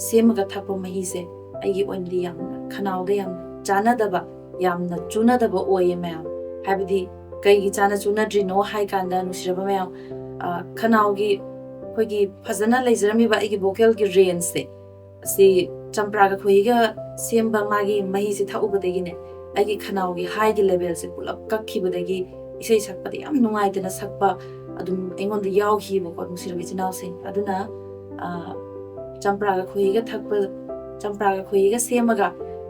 ꯁꯦꯝꯃꯒ ꯊꯛꯄ ꯃꯍꯤꯁꯦ ꯑꯩꯒꯤ ꯑꯣꯏꯅꯗꯤ ꯌꯥꯝꯅ ꯈꯅꯥꯎꯗ ꯌꯥꯝ ꯆꯥꯟꯅꯗꯕ ꯌꯥꯝꯅ ꯆꯨꯅꯗꯕ ꯑꯣꯏꯌꯦ ꯃꯌꯥꯝ ꯍꯥꯏꯕꯗꯤ ꯀꯩꯒꯤ ꯆꯨꯅꯗ꯭ꯔꯤꯅꯣ ꯍꯥꯏ ꯀꯥꯟꯗ ꯅꯨꯡꯁꯤꯔꯕ ꯃꯌꯥꯝ ꯈꯅꯥꯎꯒꯤ ꯑꯩꯈꯣꯏꯒꯤ ꯐꯖꯅ ꯂꯩꯖꯔꯝꯃꯤꯕ ꯑꯩꯒꯤ ꯚꯣꯀꯦꯜꯒꯤ ꯔꯦꯟꯖꯁꯦ ꯑꯁꯤ ꯆꯝꯄ꯭ꯔꯥꯒ ꯈꯣꯏꯍꯤꯒ ꯁꯦꯝꯕ ꯃꯥꯒꯤ ꯃꯍꯤꯁꯦ ꯊꯛꯎꯕꯗꯒꯤꯅꯦ ꯑꯩꯒꯤ ꯈꯅꯥꯎꯒꯤ ꯍꯥꯏꯒꯤ ꯂꯦꯚꯦꯜꯁꯦ ꯄꯨꯂꯞ ꯀꯛꯈꯤꯕꯗꯒꯤ ꯏꯁꯩ ꯁꯛꯄꯗ ꯌꯥꯝ ꯅꯨꯡꯉꯥꯏꯇꯅ ꯁꯛꯄ ꯑꯗꯨꯝ ꯑꯩꯉꯣꯟꯗ ꯌꯥꯎꯈꯤꯕꯀꯣ ꯅꯨꯡꯁꯤꯔꯕ ꯏꯆꯤꯟ ꯏꯅꯥꯎꯁꯤꯡ ꯑꯗꯨꯅ ꯆꯝꯄ꯭ꯔꯥꯒ ꯈꯣꯏꯍꯤꯒ ꯁꯦꯝꯃꯒ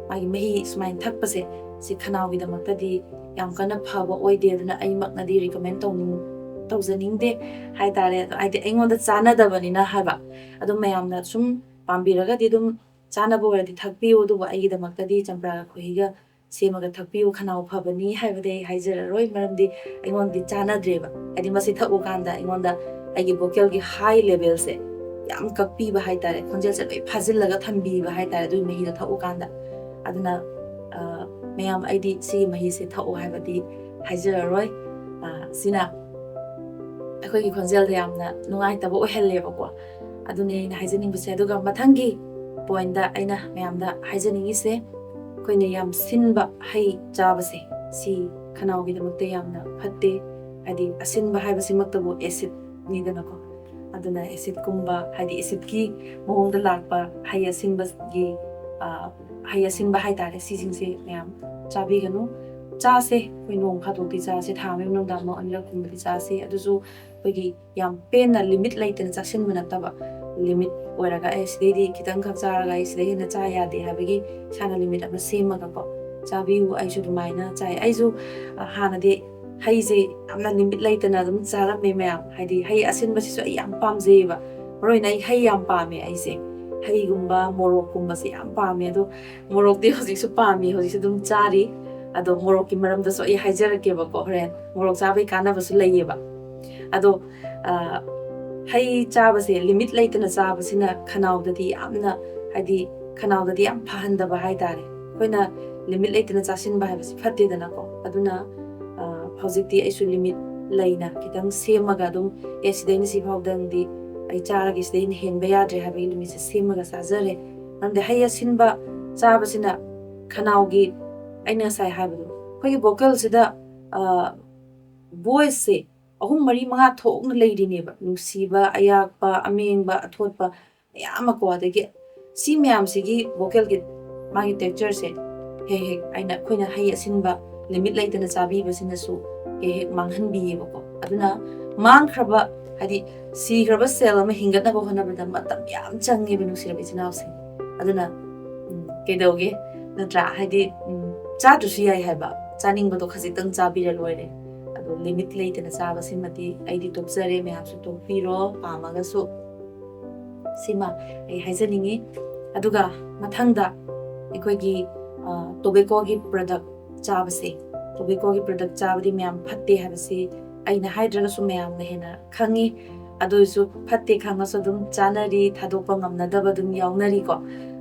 ꯃꯥꯒꯤ ꯃꯍꯤ ꯁꯨꯃꯥꯏꯅ ꯊꯛꯄꯁꯦ ꯁꯤ ꯈꯅꯥꯎꯒꯤꯗꯃꯛꯇꯗꯤ ꯌꯥꯝ ꯀꯟꯅ ꯐꯕ ꯑꯣꯏꯗꯦ ꯑꯗꯨꯅ ꯑꯩꯃꯛꯅꯗꯤ ꯔꯤꯀꯃꯦꯟ ꯇꯧꯖꯅꯤꯡꯗꯦ ꯍꯥꯏꯇꯥꯔꯦ ꯑꯗꯣ ꯍꯥꯏꯗꯤ ꯑꯩꯉꯣꯟꯗ ꯆꯥꯟꯅꯗꯕꯅꯤꯅ ꯍꯥꯏꯕ ꯑꯗꯨ ꯃꯌꯥꯝꯅ ꯁꯨꯝ ꯄꯥꯝꯕꯤꯔꯒꯗꯤ ꯑꯗꯨꯝ ꯆꯥꯅꯕ ꯑꯣꯏꯔꯗꯤ ꯊꯛꯄꯤꯌꯨ ꯑꯗꯨꯕꯨ ꯑꯩꯒꯤꯗꯃꯛꯇꯗꯤ ꯆꯝꯄ꯭ꯔꯥꯒ ꯈꯣꯏꯍꯤꯒ ꯁꯦꯝꯃꯒ ꯊꯛꯄꯤꯌꯨ ꯈꯅꯥꯎ ꯐꯕꯅꯤ ꯍꯥꯏꯕꯗꯤ ꯑꯩ ꯍꯥꯏꯖꯔꯔꯣꯏ ꯃꯔꯝꯗꯤ ꯑꯩꯉꯣꯟꯗꯗꯤ ꯆꯥꯟꯅꯗ꯭ꯔꯦꯕ ꯍꯥꯏꯗꯤ ꯃꯁꯤ ꯊꯛꯎꯀꯥꯟꯗ ꯑꯩꯉꯣꯟꯗ ꯑꯩꯒꯤ ꯚꯣꯀꯦꯜꯒꯤ ꯍꯥꯏ ꯂꯦꯚꯦꯜꯁꯦ ꯌꯥꯝ ꯀꯛꯄꯤꯕ ꯍꯥꯏꯇꯥꯔꯦ ꯈꯣꯟꯖꯦꯜꯁꯦ ꯂꯣꯏ ꯐꯥꯖꯤꯜꯂꯒ ꯊꯝꯕꯤꯕ ꯍꯥꯏꯇꯥꯔꯦ ꯑꯗꯨꯒꯤ ꯃꯍꯤꯗꯣ ꯊꯛꯎꯀꯥꯟꯗ ꯑꯗꯨꯅ ꯃꯌꯥꯝ ꯑꯩꯗꯤ ꯁꯤꯒꯤ ꯃꯍꯤꯁꯦ ꯊꯛꯎ ꯍꯥꯏꯕꯗꯤ ꯍꯥꯏꯖꯔꯔꯣই ꯁꯤꯅ ꯑꯩꯈꯣꯏꯒꯤ ꯈꯣꯟꯖꯦꯜꯗ ꯌꯥꯝꯅ ꯅꯨꯡꯉꯥꯏꯇꯕ ꯑꯣꯏꯍꯜꯂꯦꯕꯀꯣ ꯑꯗꯨꯅꯦ ꯑꯩꯅ ꯍꯥꯏꯖꯅꯤꯡꯕꯁꯦ ꯑꯗꯨꯒ ꯃꯊꯪꯒꯤ ꯄꯣꯏꯟꯠꯗ ꯑꯩꯅ ꯃꯌꯥꯝꯗ ꯍꯥꯏꯖꯅꯤꯡꯉꯤꯁꯦ ꯑꯩꯈꯣꯏꯅ ꯌꯥꯝ ꯁꯤꯟꯕ ꯍꯩ ꯆꯥꯕꯁꯦ ꯁꯤ ꯈꯅꯥꯎꯒꯤꯗꯃꯛꯇ ꯌꯥꯝꯅ ꯐꯠꯇꯦ ꯍꯥꯏꯗꯤ ꯑꯁꯤꯟꯕ ꯍꯥꯏꯕꯁꯤꯃꯛꯇꯕꯨ ꯑꯦꯁꯤꯗꯅꯤꯗꯅꯀꯣ ꯑꯗꯨꯅ ꯑꯦꯁꯤꯗꯀꯨꯝꯕ ꯍꯥꯏꯗꯤ ꯑꯦꯁꯤꯗꯀꯤ ꯃꯑꯣꯡꯗ ꯂꯥꯛꯄ ꯍꯩ ꯑꯁꯤꯟꯕ ꯍꯥꯏꯇꯥꯔꯦ ꯁꯤꯁꯤꯡꯁꯦ ꯃꯌꯥꯝ ꯆꯥꯕꯤꯒꯅꯨ ꯆꯥꯁꯦ ꯑꯩꯈꯣꯏ ꯅꯣꯡ ꯐꯥꯗꯣꯛꯇꯤ ꯆꯥꯁꯦ ꯊꯥ ꯑꯃꯒꯤ ꯃꯅꯨꯡꯗ ꯑꯃꯨꯛ ꯑꯅꯤꯔꯛꯀꯨꯝꯕꯗꯤ ꯆꯥꯁꯦ ꯑꯗꯨꯁꯨ ꯑꯩꯈꯣꯏꯒꯤ ꯌꯥꯝ ꯄꯦꯟꯅ ꯂꯤꯃꯤꯠ ꯂꯩꯇꯅ ꯆꯥꯁꯤꯟꯕ ꯅꯠꯇꯕ ꯂꯤꯃꯤꯠ ꯑꯣꯏꯔꯒ ꯁꯤꯗꯩꯗꯤ ꯈꯤꯇꯪꯈꯛ ꯆꯥꯔꯒ ꯑꯩ ꯁꯤꯗꯩ ꯍꯦꯟꯅ ꯆꯥ ꯌꯥꯗꯦ ꯍꯥꯏꯕꯒꯤ ꯏꯁꯥꯅ ꯂꯤꯃꯤꯠ ꯑꯃ ꯁꯦꯝꯃꯒꯀꯣ ꯆꯥꯕꯤꯌꯨ ꯑꯩꯁꯨ ꯑꯗꯨꯃꯥꯏꯅ ꯆꯥꯏ ꯑꯩꯁꯨ ꯍꯥꯟꯅꯗꯤ ꯍꯩꯁꯦ ꯌꯥꯝꯅ ꯂꯤꯃꯤꯠ ꯂꯩꯇꯅ ꯑꯗꯨꯝ ꯆꯥꯔꯝꯃꯦ ꯃꯌꯥꯝ ꯍꯥꯏꯗꯤ ꯍꯩ ꯑꯁꯤꯟꯕꯁꯤꯁꯨ ꯑꯩ ꯌꯥꯝ ꯄꯥꯝꯖꯩꯌꯦꯕ ꯃꯔꯨꯑꯣꯏꯅ ꯑꯩ ꯍꯩ ꯌꯥꯝ ꯄꯥꯝꯃꯦ ꯑꯩꯁꯦ ꯍꯩꯒꯨꯝꯕ ꯃꯣꯔꯣꯛꯀꯨꯝꯕꯁꯦ ꯌꯥꯝ ꯄꯥꯝꯃꯦ ꯑꯗꯣ ꯃꯣꯔꯣꯛꯇꯤ ꯍꯧꯖꯤꯛꯁꯨ ꯄꯥꯝꯃꯤ ꯍꯧꯖꯤꯛꯁꯨ ꯑꯗꯨꯝ ꯆꯥꯔꯤ ꯑꯗꯣ ꯃꯣꯔꯣꯛꯀꯤ ꯃꯔꯝꯗꯁꯨ ꯑꯩ ꯍꯥꯏꯖꯔꯛꯀꯦꯕꯀꯣ ꯍꯣꯔꯦꯟ ꯃꯣꯔꯣꯛ ꯆꯥꯕꯒꯤ ꯀꯥꯟꯅꯕꯁꯨ ꯂꯩꯌꯦꯕ ꯑꯗꯣ ꯍꯩ ꯆꯥꯕꯁꯦ ꯂꯤꯃꯤꯠ ꯂꯩꯇꯅ ꯆꯥꯕꯁꯤꯅ ꯈꯅꯥꯎꯗꯗꯤ ꯌꯥꯝꯅ ꯍꯥꯏꯗꯤ ꯈꯅꯥꯎꯗꯗꯤ ꯌꯥꯝ ꯐꯍꯟꯗꯕ ꯍꯥꯏꯇꯥꯔꯦ ꯑꯩꯈꯣꯏꯅ ꯂꯤꯃꯤꯠ ꯂꯩꯇꯅ ꯆꯥꯁꯤꯟꯕ ꯍꯥꯏꯕꯁꯤ ꯐꯠꯇꯦꯗꯅꯀꯣ ꯑꯗꯨꯅ ꯍꯧꯖꯤꯛꯇꯤ ꯑꯩꯁꯨ ꯂꯤꯃꯤꯠ ꯂꯩꯅ ꯈꯤꯇꯪ ꯁꯦꯝꯃꯒ ꯑꯗꯨꯝ ꯁꯤꯗꯩꯅ ꯁꯤꯐꯥꯎꯗꯪꯗꯤ ꯑꯩ ꯆꯥꯔꯒꯦ ꯁꯤꯗꯩꯅ ꯍꯦꯟꯕ ꯌꯥꯗ꯭ꯔꯦ ꯍꯥꯏꯕꯒꯤ ꯂꯤꯃꯤꯠꯁꯦ ꯁꯦꯝꯃꯒ ꯆꯥꯖꯔꯦ ꯃꯔꯝꯗꯤ ꯍꯩ ꯑꯁꯤꯟꯕ ꯆꯥꯕꯁꯤꯅ ꯈꯅꯥꯎꯒꯤ ꯑꯩꯅ ꯉꯁꯥꯏ ꯍꯥꯏꯕꯗꯣ ꯑꯩꯈꯣꯏꯒꯤ ꯚꯣꯀꯦꯜꯁꯤꯗ ꯚꯣꯏꯁꯁꯦ 3, 4, 5 ꯊꯣꯛꯅ ꯂꯩꯔꯤꯅꯦꯕ ꯅꯨꯡꯁꯤꯕ ꯑꯌꯥꯛꯄ ꯑꯃꯦꯡꯕ ꯑꯊꯣꯠꯄ ꯃꯌꯥꯝ ꯑꯃꯀꯣ ꯑꯗꯒꯤ ꯁꯤ ꯃꯌꯥꯝꯁꯤꯒꯤ ꯚꯣꯀꯦꯜꯒꯤ ꯃꯥꯒꯤ ꯇꯦꯛꯆꯔꯁꯦ ꯍꯦꯛ ꯑꯩꯈꯣꯏꯅ ꯍꯩ ꯑꯁꯤꯟꯕ ꯂꯤꯃꯤꯠ ꯂꯩꯇꯅ ꯆꯥꯕꯤꯕꯁꯤꯅꯁꯨ ꯍꯦꯛ ꯃꯥꯡꯍꯟꯕꯤꯌꯦꯕꯀꯣ ꯑꯗꯨꯅ ꯃꯥꯡꯈ꯭ꯔꯕ ꯍꯥꯏꯗꯤ ꯁꯤꯈ꯭ꯔꯕ ꯁꯦꯜ ꯑꯃ ꯍꯤꯡꯒꯠꯅꯕ ꯍꯣꯠꯅꯕꯗ ꯃꯇꯝ ꯌꯥꯝ ꯆꯪꯉꯦꯕ ꯅꯨꯡꯁꯤꯔꯕ ꯏꯆꯤꯟ ꯏꯅꯥꯎꯁꯤꯡ ꯑꯗꯨꯅ ꯀꯩꯗꯧꯒꯦ ꯅꯠꯇ꯭ꯔꯥ ꯍꯥꯏꯗꯤ ꯆꯥꯗ꯭ꯔꯁꯨ ꯌꯥꯏ ꯍꯥꯏꯕ ꯆꯥꯅꯤꯡꯕꯗꯣ ꯈꯖꯤꯛꯇꯪ ꯆꯥꯕꯤꯔ ꯂꯣꯏꯔꯦ ꯑꯗꯣ ꯂꯤꯃꯤꯠ ꯂꯩꯇꯅ ꯆꯥꯕꯁꯤꯃꯗꯤ ꯑꯩꯗꯤ ꯇꯣꯛꯆꯔꯦ ꯃꯌꯥꯝꯁꯨ ꯇꯣꯛꯄꯤꯔꯣ ꯄꯥꯝꯃꯒꯁꯨ ꯁꯤꯃ ꯑꯩ ꯍꯥꯏꯖꯅꯤꯡꯉꯤ ꯑꯗꯨꯒ ꯃꯊꯪꯗ ꯑꯩꯈꯣꯏꯒꯤ ꯇꯣꯕꯦꯀꯣꯒꯤ ꯄ꯭ꯔꯗꯛ ꯆꯥꯕꯁꯦ ꯇꯣꯕꯦꯀꯣꯒꯤ ꯄ꯭ꯔꯗꯛ ꯆꯥꯕꯗꯤ ꯃꯌꯥꯝ ꯐꯠꯇꯦ ꯍꯥꯏꯕꯁꯤ ꯑꯩꯅ ꯍꯥꯏꯗ꯭ꯔꯒꯁꯨ ꯃꯌꯥꯝꯅ ꯍꯦꯟꯅ ꯈꯪꯉꯤ ꯑꯗꯨꯁꯨ ꯐꯠꯇꯦ ꯈꯪꯉꯁꯨ ꯑꯗꯨꯝ ꯆꯥꯅꯔꯤ ꯊꯥꯗꯣꯛꯄ ꯉꯝꯅꯗꯕ ꯑꯗꯨꯝ ꯌꯥꯎꯅꯔꯤꯀꯣ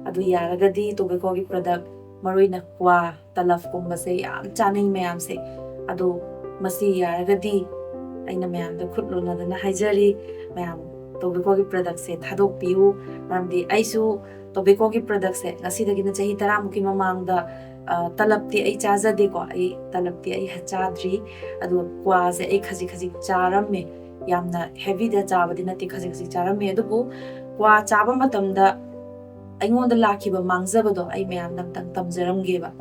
ꯑꯗꯨ ꯌꯥꯔꯒꯗꯤ ꯇꯣꯕꯦꯀꯣꯒꯤ ꯄ꯭ꯔꯗꯛ ꯃꯔꯨꯑꯣꯏꯅ ꯀ꯭ꯋꯥ ꯇꯂꯞꯀꯨꯝꯕꯁꯦ ꯌꯥꯝ ꯆꯥꯅꯩ ꯃꯌꯥꯝꯁꯦ ꯑꯗꯣ ꯃꯁꯤ ꯌꯥꯔꯒꯗꯤ ꯑꯩꯅ ꯃꯌꯥꯝꯗ ꯈꯨꯠ ꯂꯣꯟꯅꯗꯅ ꯍꯥꯏꯖꯔꯤ ꯃꯌꯥꯝ toubirako product se thadok piu maramdi aisu toubirako product se ngasidagi na chahi 10 muki mamangda talapti ai chajade ko ai talapti ai hachadri adu kwa se ai khaji khaji charamme yamna heavy da chabadi nati khaji khaji charamme adubu kwa chaba matamda aingonda lakhiba mangjabado ai mayam namtang tamjaramge ba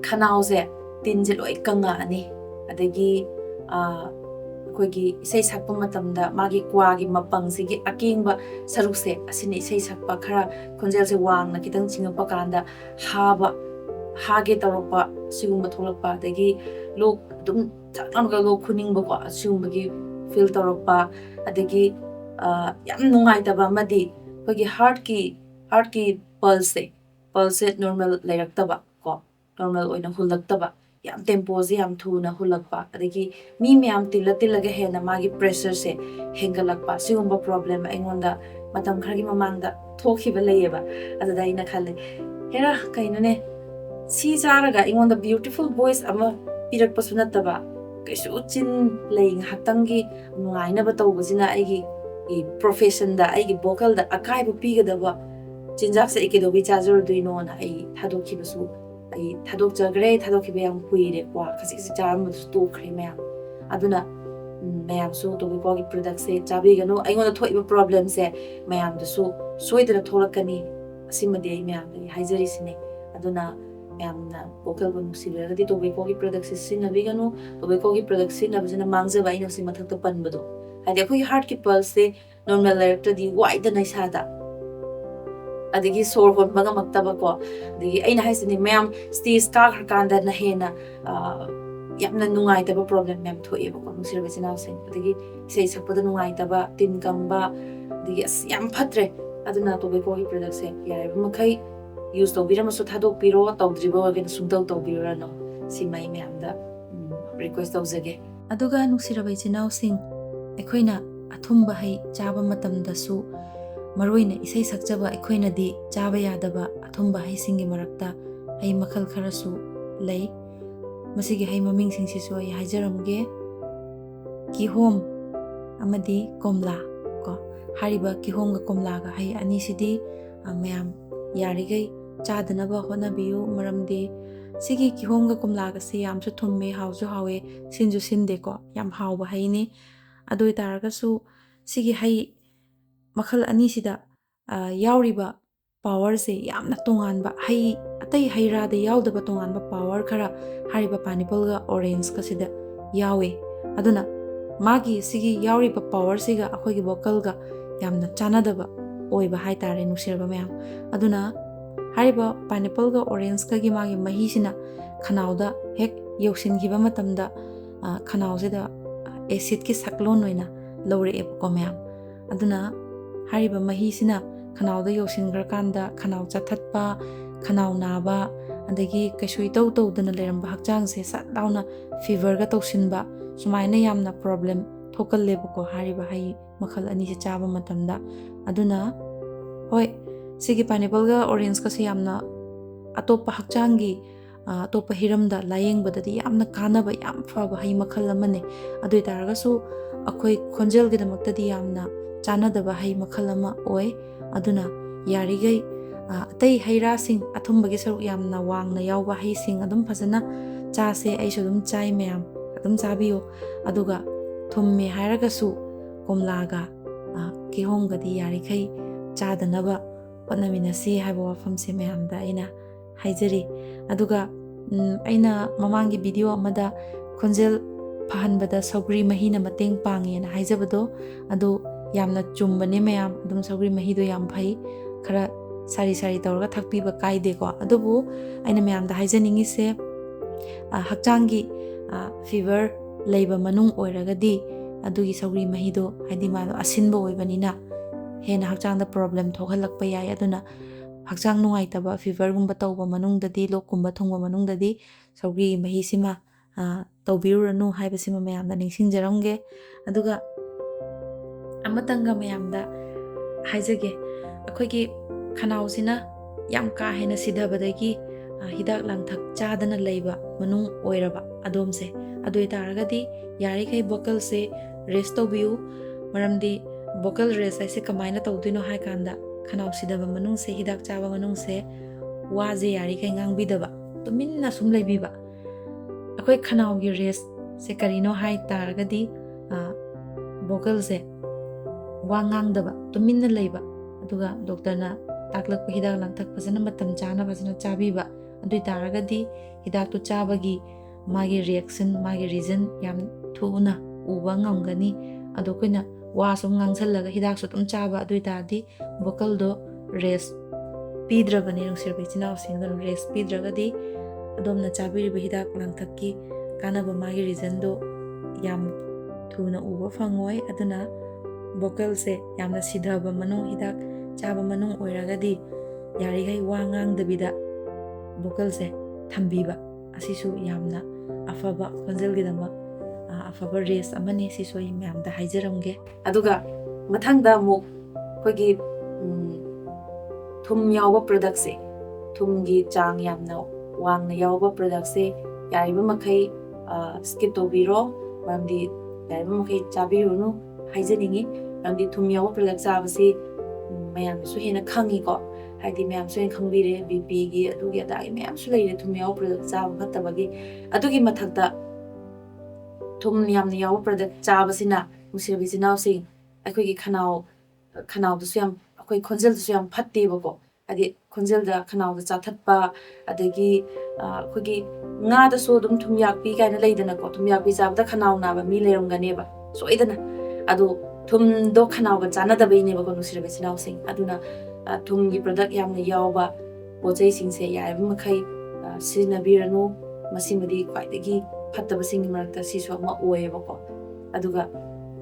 khanause tinje loi kanga ani adagi koigi isai sakpa matamda magi kwagi mapangsigi akingba sarukse asini isai sakpa khara khonjelse wangna kitang chingapa kanda hage tawpa sigumba tholakpa adagi lok dum thaknamga lok khuningba ko asigumbagi feel tawpa adagi yam nungai taba madi koigi heart ki pulse normal lairak ko normal oina hulak taba yam tempo je yam thuna hulakpa adagi mi myam tilaga hena magi pressure se hengalakpa sigumba problem aingonda matam khargi mamangda thokhiba leyeba adada ina khale hera kainone si jaraga aingonda beautiful voice ama pirakpa sunataba kaisu chin leing hatangi nungaina ba tawbajina aigi profession da aigi vocal da akai bu pigadaba chinjak se ikidobi chajor duino na ai thadokhibasu ai thadok jagre thadokhiba yam kuire kwa khasi charam sto khre mayam aduna mayam su toubirako product se chabi gano aingoda thoiba problem se mayam da su soidana tholakani asimadi ai mayam dai haijari sine aduna mayam na vocal bu nusilaga di toubirako product se sinabi gano toubirako product se na bajana mangja ba ino sima thakta panbado hadi akoi heart ki pulse se normal director di wide na isada adigi sor hon maga maktaba ko adigi aina haisini mayam stage ka kanda na hena yamna nungai taba problem mem thoe ba ko musir bechina sen adigi sei sakpada nungai taba tin kamba adigi yam phatre aduna toubirako product se yare makai use tobira masu thadok piro tawdriba again sungtaw tawbira no simai mayam da request tawjage aduga nusira bechina sing ekhoina athumba hai chaba matam da su maroina isai sakjaba ekhoina di chaba yadaba athumba hai singi marakta hai makhal kharasu lei masigi hai maming sing sisu ai hajaramge kihom amadi komla ko hariba kihom ga komla ga hai ani sidi mayam yarigai chadanaba honabiyu maramdi sigi kihom ga komla ga si yamsu thumme hauju hawe sinju sinde ko yam hauba hai ni adoi taragasu sigi hai makhal ani sida yauriba power se yamna tonganba hai atai haira da yaudaba tonganba power khara hariba pineapple ga orange ka sida yawe aduna magi sigi yauriba power siga akhogi vocal ga yamna chanadaba oiba hai tare nusirba mayam aduna hariba pineapple ga orange ka gi magi mahi sina khanauda hek yoksin giba matamda khanau sida acid ki saklon oina lore ep ko mayam aduna hariba mahi sina khanauda yoksin grakanda khanau chathatpa khanau naba adagi kaisoi tau dana leramba hakjang se sat dauna fever ga tausinba sumaina yamna problem thokal leba ko hariba hai makhal ani se chaba matamda aduna hoi sigi pineapple ga orange ka se yamna atopa hakjangi atopa hiramda layeng badadi yamna kanaba yam faba hai makhal amane adoi taragasu akhoi khonjel gi damakta di yamna chanadaba hai makhal ama oi aduna yarigai atai haira sing athumba gi saruk yamna wangna yawba hai sing adum phasana cha se aisu dum chai mayam adum chabiyo aduga thumme hairagasu komlaga kihomga di yarikai chadanaba honaminasi haiba wafam se mayam da aina haijari aduga aina mamangi video amada khonjel fahanbada saugri mahina mateng pangi na haijabado adu yamna chumbane mayam adum saugri mahi do yam phai khara sari tawraga thakpiba kaide ko adubu aina mayam da haijaningi se hakjangi fever leiba manung oiragadi adugi saugri mahi do haidi malo asinba oibanina hena hakjangda problem thohalakpa yai aduna hakjang nungai taba fever gumba tawba manungdadi lokkumba thungba manungdadi saugri mahi sima tawbiruranu haibasima mayamda ningsingjaramge aduga amatanga mayamda haijage akhoigi khanausina yam ka hena sidhabadagi hidak langthak chadana leiba manung oiraba adomse adoi taragadi yari kai vocal se rest tawbiu maramdi vocal rest haise kamaina tawdino hai kanda khanau sidaba manung se hidak chaba manung se waje yari kai ngangbidaba tuminna sum leibiba akoi khanau gi rest se karino hai targadi vocal se wa ngangdaba tuminna leiba aduga doctor na taklak pa hidak lang tak pasana matam chana pasana chabiba adui taragadi hidak tu chabagi magi reaction magi reason yam thuna uba ngamgani ado koina wa sum ngangsallaga hidak su tum chaba adui tadi vocal do rest pidrabani nung sirbe chinaw sing do rest pidragadi adomna chabiri ba hidak lang thakki kana ba magi reason do yam thuna uba phangoi aduna vocal se yamna sidhaba manung hidak chaba manung oiragadi yari gai wa ngangdabida vocal se thambiba asisu yamna afaba konjel gidamak afaba rest amani sisu yam da haijaramge aduga mathangda mu kogi thum yawa product se thum gi chang yamna wangna yawa product se yariba makai skip to biro ramdi yariba makai chabirunu haijaningi ramdi thum yawa product sabasi mayam su hena khangi ko haidi mayam su hen khangbire bp gi adugi adai mayam su leire thum yawa product chaba phattabagi adugi mathakta thum yamna yawa product chabasina musirabi jinau sing akoi gi khanau du su yam akoi khonjel du su yam phatte bako adi khonjel da khanau da chathatpa adagi akoi gi nga da so dum thum yakpi kaina leidana ko thum yakpi jabda khanau na ba mi lerumgane ba soidana adu thum do khanau ga chana da bai ne ba ko nusirabi jinau sing aduna thum gi product yamna yawa pojai sing se yai ba makai sinabiranu masimadi kwaidagi phattaba sing marakta sisu ma oye ba ko aduga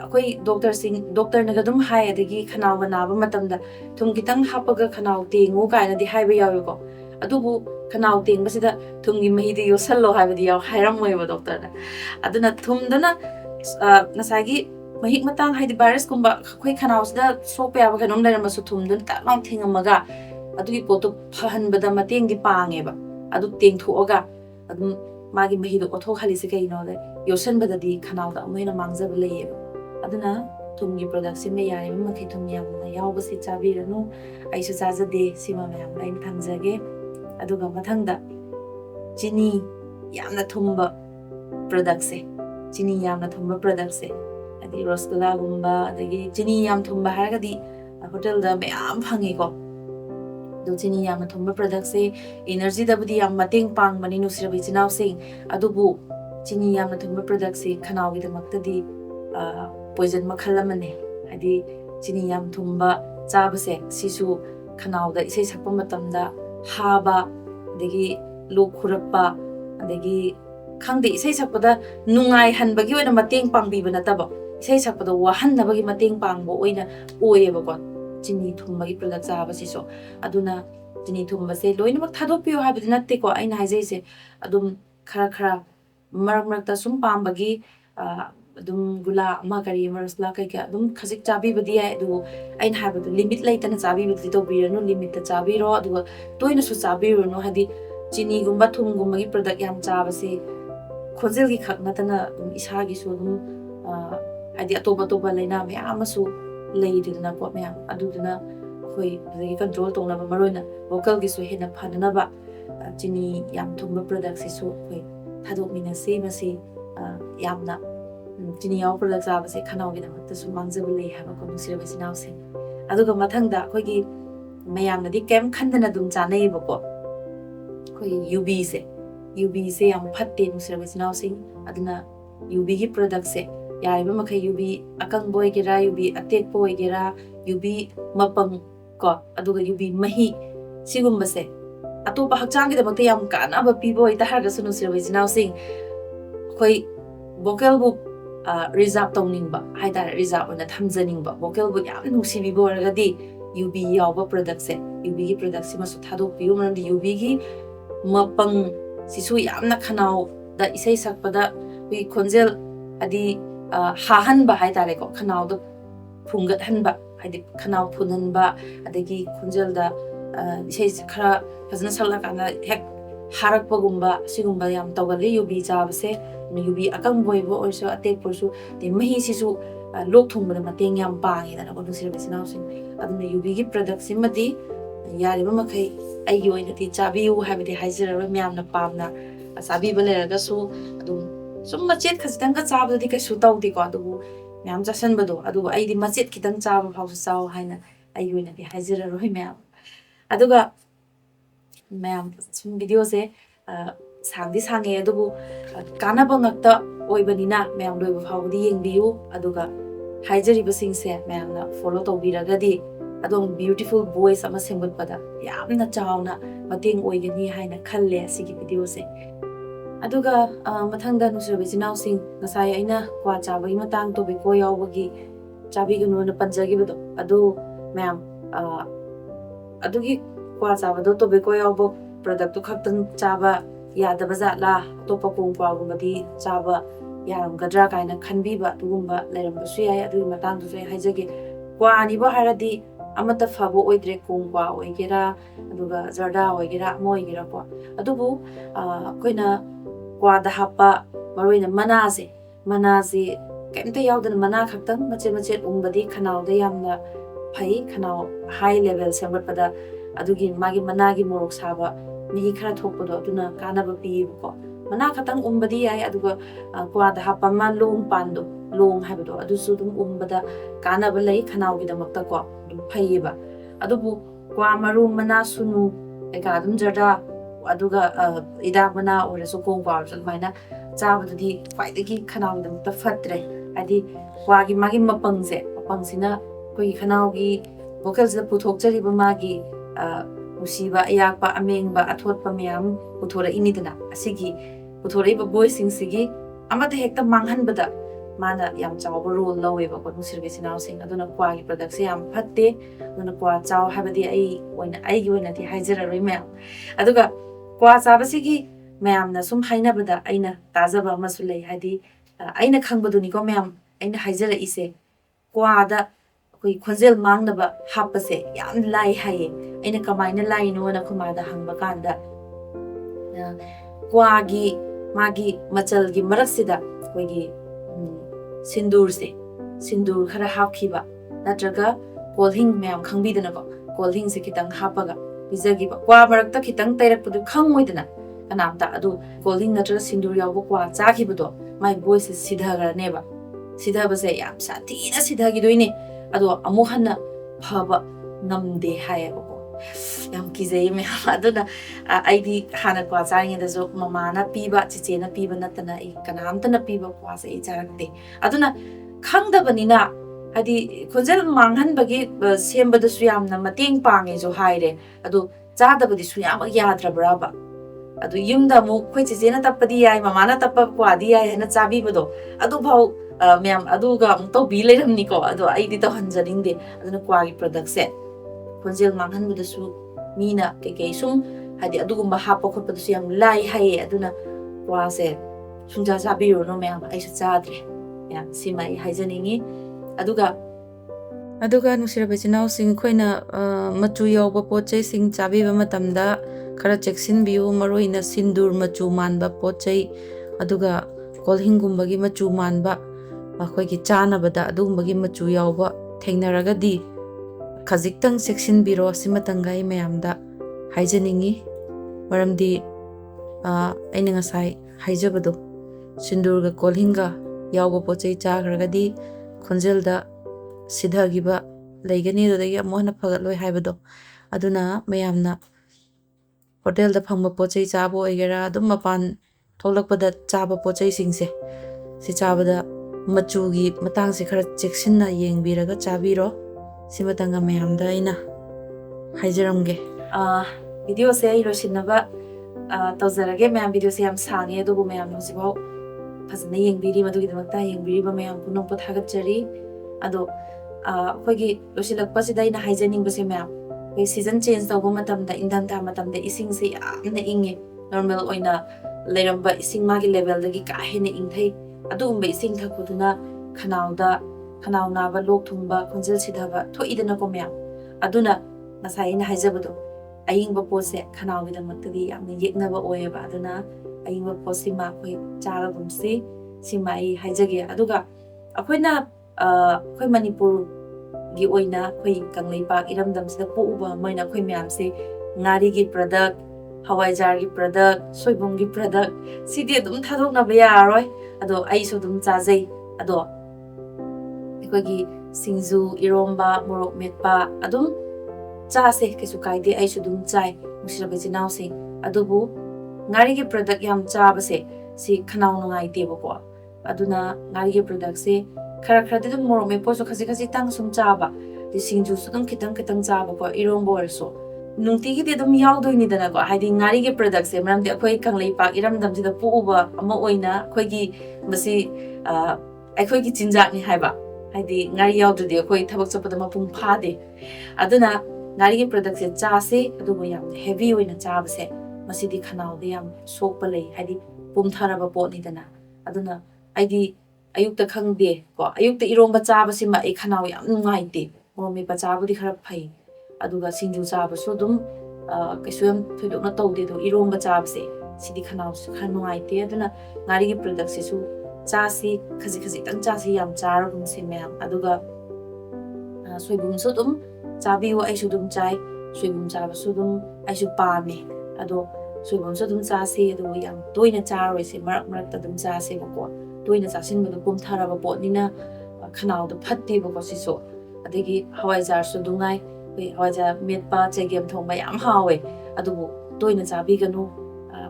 akoi doctor naga dum hai adagi khanau ga na ba matamda thum kitang hapaga khanau tengu kaina di hai ba yawi ko adubu khanau teng basida thum gi mahi di yosallo hai ba di yaw hairam moi ba doctor na aduna thum dana nasagi mahik matang haidi virus kumba khoi khanau sida sokpa ya ba kanom leram su thum dun ta long thingamaga adugi poto phahan bada mateng di pange ba adu teng thoga adum magi mahi do othok hali se kai no le yosan bada di khanau da amoina mangja ba leye aduna thum gi product sim me yari ma khi thum yam na yaw ba si chabi ranu ai su chaja de sima mayam lain thangjage aduga mathangda chini yamna thumba product se chini yamna thumba product se adi rosgulla gumba adagi chini yam thumba haragadi hotel da mayam phangi ko do chini yamna thumba product se energy da budi yam mateng pang mani nusirabi chinau sing adubu chini yamna thumba product se khanau gi damakta di poison makhalamane adi chini yam thumba chaba se sisu khanau da isai sakpa matamda haba adagi lok khurappa adagi khangde isai sakpada nungai hanbagi oina mateng pangbi bana taba isai sakpada wahan nabagi mateng pangbo oina oye ba chini thumba gi product chaba sisu aduna chini thumba se loina mak thadopio habidi natte ko aina haijai se adum khara marak ta sum pambagi adum gula ma kari marasla kai ka adum khajik chabi badi ai du ain haba du limit laitana chabi badi to biranu limit ta chabi ro adu toina su chabi ro no hadi chini gumba thum gumba gi product yam chaba se khonjel gi khakna tana dum isa gi su dum hadi atoba laina me amasu leidina ko me aduduna khoi badi control tongna ba maroina vocal gi su hena phanana ba chini yam thumba product se su khoi thadok mina se masi yamna chini yaw product chaba se khanau gi damakta su mangjabu lei haba ko nusira basinau se aduga mathangda khoi gi mayamna di kem khandana dum chanai ba ko khoi UV se yam phatte nusira basinau sing aduna UV gi product se yaiba makai UV akang boy gera UV atek boy gera UV mapang ko aduga UV mahi sigumba se atopa hakchang gi damakta yam kana ba pi boy ta harga sunu nusira basinau sing khoi vocal bu reserve tongning ba haidar reserve ona thamjaning ba vocal bu yam nungsibi boragadi UV yawa product se UV gi product sima su thadok piu manam UV gi mapang sisu yamna khanau da isai sakpada wi khonjel adi hahan ba haidar ko khanau da phungat han ba haidi khanau phunhan ba adagi khonjel da isai khara fazna sala kana hek harakpagumba sigumba yam tawgali yubi jabase yubi akang boibo orso atek porsu te mahi sisu lok thungba mateng yam pangi dana ko nusir besina sing aduna yubi gi product simati yari ba makai ai gi oina ti chabi yu habidi haizira myam na pamna asabi balera ga su adum sum machet khasitang ka chab di ka su tawdi ko adu myam jasan bado adu ai di machet kitang chab phau saw haina ai oina ti haizira roi myam aduga ma'am सुम वीडियो से सांगदी सांगे अदुबु कानाबा ngakta oibanina मैम लोइबा फावदी येंगबियु अदुगा हाइजरिबसिंग से मैम ना फॉलो तौबिरगदी अदोम ब्यूटीफुल वॉइस अमा सेंगुतपदा यामना चावना मतेंग ओइगनी हाइना खल्ले सिगी वीडियो से अदुगा मथंगदा नुसरबिजिनाव सिंग नसाय आइना क्वा चाबई मतांग तोबिको यावबगी चाबिगनुना पंजगिबदो अदु मैम अदुगी क्वा चाबदो तोबिको यावबो प्रोडक्ट तो खक्तंग चाबा यादबा जाला तोपा कोंगपागुमदी चाबा यारमगद्रा काइना खनबीबा दुगुम्बा लेरमबसु याय अदुगी मतांग दुसु हाइजगे क्वा अनिबो हारदी अमता फबो ओइद्रे कोंगपा ओइगेरा अदुगा जर्दा ओइगेरा मो ओइगेरा को अदुबु कोइना क्वादा हापा मरोइना मनाजे केमते यावदन मना खक्तंग मचे मचे उंबदी खनावदे यामना फै खनाव हाई लेवल सेमबटपदा अदुगी मागी मनागी मोरक साबा मिही खरा थोकपदो अदुना कानाबा पीबको मना खतंग उंबदी याय अदुगा क्वादा हापा मा लोंग पांदो लोंग हाबदो अदुसु दुम उंबदा कानाबा लई खनावगी दमक्ता को दुम फैयेबा अदुबु क्वा मरु मना सुनु एका दुम जर्दा अदुगा इदा मना ओरसु कोंगपा माइना चाबदुदी ख्वाइदगी खनावगी दमक्ता फत्रे आदि क्वागी मागी मपंगसिना कोई खनावगी vocals la puthokjariba magi usiba ayakpa amengba athotpa myam puthora inidana asigi puthoraiba voicing sigi amata hekta manghanbada mana yam chawba role laweba ko nusirbe sinau sing aduna kwa gi product se yam phatte aduna kwa chaw habadi ai gi oina ti haijara roi myam aduga kwa chaba sigi myam na sum hainabada aina tajaba masulai hadi aina khangbaduni ko myam aina haijara ise kwa da कोई खोजेल मांगनबा हापसे याम लाई हाये अइना कमाइना लाइनो ना खुमादा हंगबा कांदा क्वागी मागी मचलगी मरकसिदा कोइगी सिंदूर खरा हापखिबा नत्रगा कोलहिंग मैम खंगबिदनको कोलहिंग से खितंग हापगा बिजगिबा क्वा मरकता खितंग तैरकपदु खंगमोइदना कनामता अदु कोलहिंग नत्रगा सिंदूर यावबो क्वा चाखिबदो माय वॉइस सिधागरनेबा सिधाबसे याम साथीना सिधागिदोइने अदो अमुहना फबा नमदे हायबको याम किजै मे अदुना आइदी हाना क्वा चाङेदजो ममाना पीबा चिचेना पीबा नतना इ कनामतना पीबा क्वा से इचारकते अदुना खंगदबनिना हदि खोजल मांगहनबगे सेमबदसु यामना मतेंग पांगे जो हाइरे अदो चादबदि सु याम याद्रबराबा अदो युमदा मु खोइ चिचेना तपदि याय ममाना तप क्वादि याय हना चाबिबदो अदु भाव मैम अदुगा तो बी लेरमनिको अदो आइदि तो हंजनिंगदे अदुना क्वागी प्रोडक्ट से खोजेल मांगहनबदसु मीना के सुम हादि अदुगुम्बा हापा खोपदसु याम लाई हाये अदुना क्वा से सुंजा चाबिरोनो मैम आइसु चाद्रे या सिमाई हाइजनिंगी अदुगा नुसिरबचिनाव सिंग खोइना मचु यावबा पोचै सिंग चाबिबा मतमदा खरा चेक्सिन बियु मरोइना सिंदूर मचु मानबा पोचै अदुगा कोलहिंगुम्बगी मचु मानबा अखोइगी चानबदा अदुगुम्बगी मचु यावबा थेंगनरगदी खजिक्तंग सेक्शन बिरो सिमतंगाई मैमदा हाइजनिंगी मरमदी आइना ngasai हाइजबदो सिंदूरगा कोलहिंगा यावबा पोचै चाखरगदी खोंजेलदा सिधागिबा लेगनी ददगी अमोहना फगलोय हाइबदो अदुना मैमना होटल दा फंगबा पोचै चाबो ओइगेरा अदुम मपान थोलकपदा चाबा पोचै सिंगसे सि चाबदा मचुगी मतंग से खरा चेक्सिनना येंगबिरगा चाबिरो सिमतंगा मैमदा आइना हाइजरमगे वीडियो से आई रोसिनबा तौजरगे मैम वीडियो से हम सांगे अदुबु मैम होसिबाव फजना येंगबिरी मदुगी दमक्ता येंगबिरीबा मैम पुनोंपो थागतजरी अदो अखोइगी लोसिलकपसिदा आइना हाइजनिंगबसे मैम वे सीजन चेंज तौबा मतमदा इंधंथा मतमदा इसिंग से यामना इंगे नॉर्मल ओइना लेरंबा इसिंग मागी लेवल दगी का हेने इंगथै अदुगुम्बा इसिंग थकुदुना खनाव नाबा लोक थुंबा खोंजेल सिधाबा थोइदना को मैम अदुना नसाइना हाइजबदो ꯑꯌꯤꯡꯕ ꯄꯣꯠꯁꯦ ꯈꯅꯥꯎꯒꯤꯗꯃꯛꯇꯗꯤ ꯌꯥꯝꯅ ꯌꯦꯛꯅꯕ ꯑꯣꯏꯌꯦꯕ ꯑꯗꯨꯅ ꯑꯌꯤꯡꯕ ꯄꯣꯠꯁꯤꯃ ꯑꯩꯈꯣꯏ ꯆꯥꯔꯒꯨꯝꯁꯤ ꯁꯤꯃ ꯑꯩ ꯍꯥꯏꯖꯒꯦ ꯑꯗꯨꯒ ꯑꯩꯈꯣꯏ ꯃꯅꯤꯄꯨꯔꯒꯤ ꯑꯣꯏꯅ ꯑꯩꯈꯣꯏ ꯀꯪꯂꯩꯄꯥꯛ ꯏꯔꯝꯗꯝꯁꯤꯗ ꯄꯣꯛꯎꯕ ꯑꯃ ꯑꯩꯈꯣꯏ ꯃꯌꯥꯝꯁꯦ ꯉꯥꯔꯤꯒꯤ ꯄ꯭ꯔꯗꯛ ꯍꯋꯥꯏꯖꯥꯔꯒꯤ ꯄ꯭ꯔꯗꯛ ꯁꯣꯏꯕꯨꯝꯒꯤ ꯄ꯭ꯔꯗꯛ ꯁꯤꯗꯤ ꯑꯗꯨꯝ ꯊꯥꯗꯣꯛꯅꯕ ꯌꯥꯔꯔꯣꯏ ꯑꯗꯣ ꯑꯩꯁꯨ ꯑꯗꯨꯝ ꯆꯥꯖꯩ ꯑꯗꯣ ꯑꯩꯈꯣꯏꯒꯤ ꯁꯤꯡꯖꯨ ꯏꯔꯣꯝꯕ ꯃꯣꯔꯣꯛ ꯃꯦꯠꯄ ꯑꯗꯨꯝ ꯆꯥꯁꯦ ꯀꯩꯁꯨ ꯀꯥꯏꯗꯦ ꯑꯩꯁꯨ ꯑꯗꯨꯝ ꯆꯥꯏ ꯅꯨꯡꯁꯤꯔꯕ ꯏꯆꯤꯟ ꯏꯅꯥꯎꯁꯤꯡ ꯑꯗꯨꯕꯨ ꯉꯥꯔꯤꯒꯤ ꯄ꯭ꯔꯗꯛ ꯌꯥꯝ ꯆꯥꯕꯁꯦ ꯁꯤ ꯈꯅꯥꯎ ꯅꯨꯡꯉꯥꯏꯇꯦꯕꯀꯣ ꯑꯗꯨꯅ ꯉꯥꯔꯤꯒꯤ ꯄ꯭ꯔꯗꯛꯁꯦ ꯈꯔꯗꯤ ꯑꯗꯨꯝ ꯃꯣꯔꯣꯛ ꯃꯦꯠꯄꯁꯨ ꯈꯖꯤꯛꯇꯪ ꯁꯨꯝ ꯆꯥꯕ ꯑꯗꯩ ꯁꯤꯡꯖꯨꯁꯨ ꯑꯗꯨꯝ ꯈꯤꯇꯪ ꯆꯥꯕꯀꯣ ꯏꯔꯣꯝꯕ ꯑꯣꯏꯔꯁꯨ ꯅꯨꯡꯇꯤꯒꯤꯗꯤ ꯑꯗꯨꯝ ꯌꯥꯎꯗꯣꯏꯅꯤꯗꯅꯀꯣ ꯍꯥꯏꯗꯤ ꯉꯥꯔꯤꯒꯤ ꯄ꯭ꯔꯗꯛꯁꯦ ꯃꯔꯝꯗꯤ ꯑꯩꯈꯣꯏ ꯀꯪꯂꯩꯄꯥꯛ ꯏꯔꯝꯗꯝꯁꯤꯗ ꯄꯣꯛꯎꯕ ꯑꯃ ꯑꯣꯏꯅ ꯃꯁꯤ ꯑꯩꯈꯣꯏꯒꯤ ꯆꯤꯟꯖꯥꯛꯅꯤ ꯍꯥꯏꯕ ꯍꯥꯏꯗꯤ ꯉꯥꯔꯤ ꯌꯥꯎꯗ꯭ꯔꯗꯤ ꯑꯩꯈꯣꯏ ꯊꯕꯛ ꯆꯠꯄꯗ ꯃꯄꯨꯡ ꯐꯥꯗꯦ ꯑꯗꯨꯅ ꯉꯥꯔꯤꯒꯤ ꯄ꯭ꯔꯗꯛꯁꯦ ꯆꯥꯁꯦ ꯑꯗꯨꯕꯨ ꯌꯥꯝꯅ ꯍꯦꯚꯤ ꯑꯣꯏꯅ ꯆꯥꯕꯁꯦ ꯃꯁꯤꯗꯤ ꯈꯅꯥꯎꯗ ꯌꯥꯝ ꯁꯣꯛꯄ ꯂꯩ ꯍꯥꯏꯗꯤ ꯄꯨꯝꯊꯔꯕ ꯄꯣꯠꯅꯤꯗꯅ ꯑꯗꯨꯅ ꯑꯩꯗꯤ ꯑꯌꯨꯛꯇ ꯈꯪꯗꯦ ꯀꯣ ꯑꯌꯨꯛꯇ ꯏꯔꯣꯝꯕ ꯆꯥꯕꯁꯤꯃ ꯑꯩ ꯈꯅꯥꯎ ꯌꯥꯝ ꯅꯨꯡꯉꯥꯏꯇꯦ ꯃꯣꯔꯣꯛ ꯃꯦꯠꯄ ꯆꯥꯕꯨꯗꯤ ꯈꯔ ꯐꯩ ꯑꯗꯨꯒ ꯁꯤꯡꯖꯨ ꯆꯥꯕꯁꯨ ꯑꯗꯨꯝ ꯀꯩꯁꯨ ꯌꯥꯝ ꯊꯣꯏꯗꯣꯛꯅ ꯇꯧꯗꯦ ꯑꯗꯣ ꯏꯔꯣꯝꯕ ꯆꯥꯕꯁꯦ ꯁꯤꯗꯤ ꯈꯅꯥꯎꯁꯨ ꯈꯔ ꯅꯨꯡꯉꯥꯏꯇꯦ ꯑꯗꯨꯅ ꯉꯥꯔꯤꯒꯤ ꯄ꯭ꯔꯗꯛꯁꯤꯁꯨ ꯆꯥꯁꯤ ꯈꯖꯤꯛꯇꯪ ꯆꯥꯁꯤ ꯌꯥꯝ ꯆꯥꯔꯒꯨꯝꯁꯤ ꯃꯌꯥꯝ ꯑꯗꯨꯒ ꯁꯣꯏꯕꯨꯝꯁꯨ ꯑꯗꯨꯝ ꯆꯥꯕꯤꯌꯨ ꯑꯩꯁꯨ ꯑꯗꯨꯝ ꯆꯥꯏ ꯁꯣꯏꯕꯨꯝ ꯆꯥꯕꯁꯨ ꯑꯗꯨꯝ ꯑꯩꯁꯨ ꯄꯥꯝꯃꯦ ꯑꯗꯣ ꯁꯣꯏꯕꯨꯝꯁꯨ ꯑꯗꯨꯝ ꯆꯥꯁꯤ ꯑꯗꯨꯒ ꯌꯥꯝ ꯇꯣꯏꯅ ꯆꯥꯔꯣꯏꯁꯦ ꯃꯔꯛꯇ ꯑꯗꯨꯝ ꯆꯥꯁꯦꯕꯀꯣ ꯇꯣꯏꯅ ꯆꯥꯁꯤꯟꯕꯗꯣ ꯄꯨꯝꯊꯔꯕ ꯄꯣꯠꯅꯤꯅ ꯈꯅꯥꯎꯗ ꯐꯠꯇꯦꯕꯀꯣ ꯁꯤꯁꯨ ꯑꯗꯒꯤ ꯍꯋꯥꯏꯖꯥꯔꯁꯨ ꯑꯗꯨꯉꯥꯏ ꯑꯩꯈꯣꯏ ꯍꯋꯥꯏꯖꯥꯔ ꯃꯦꯠꯄ ꯆꯦꯒꯦꯝ ꯊꯣꯡꯕ ꯌꯥꯝ ꯍꯥꯎꯋꯦ ꯑꯗꯨꯕꯨ ꯇꯣꯏꯅ ꯆꯥꯕꯤꯒꯅꯨ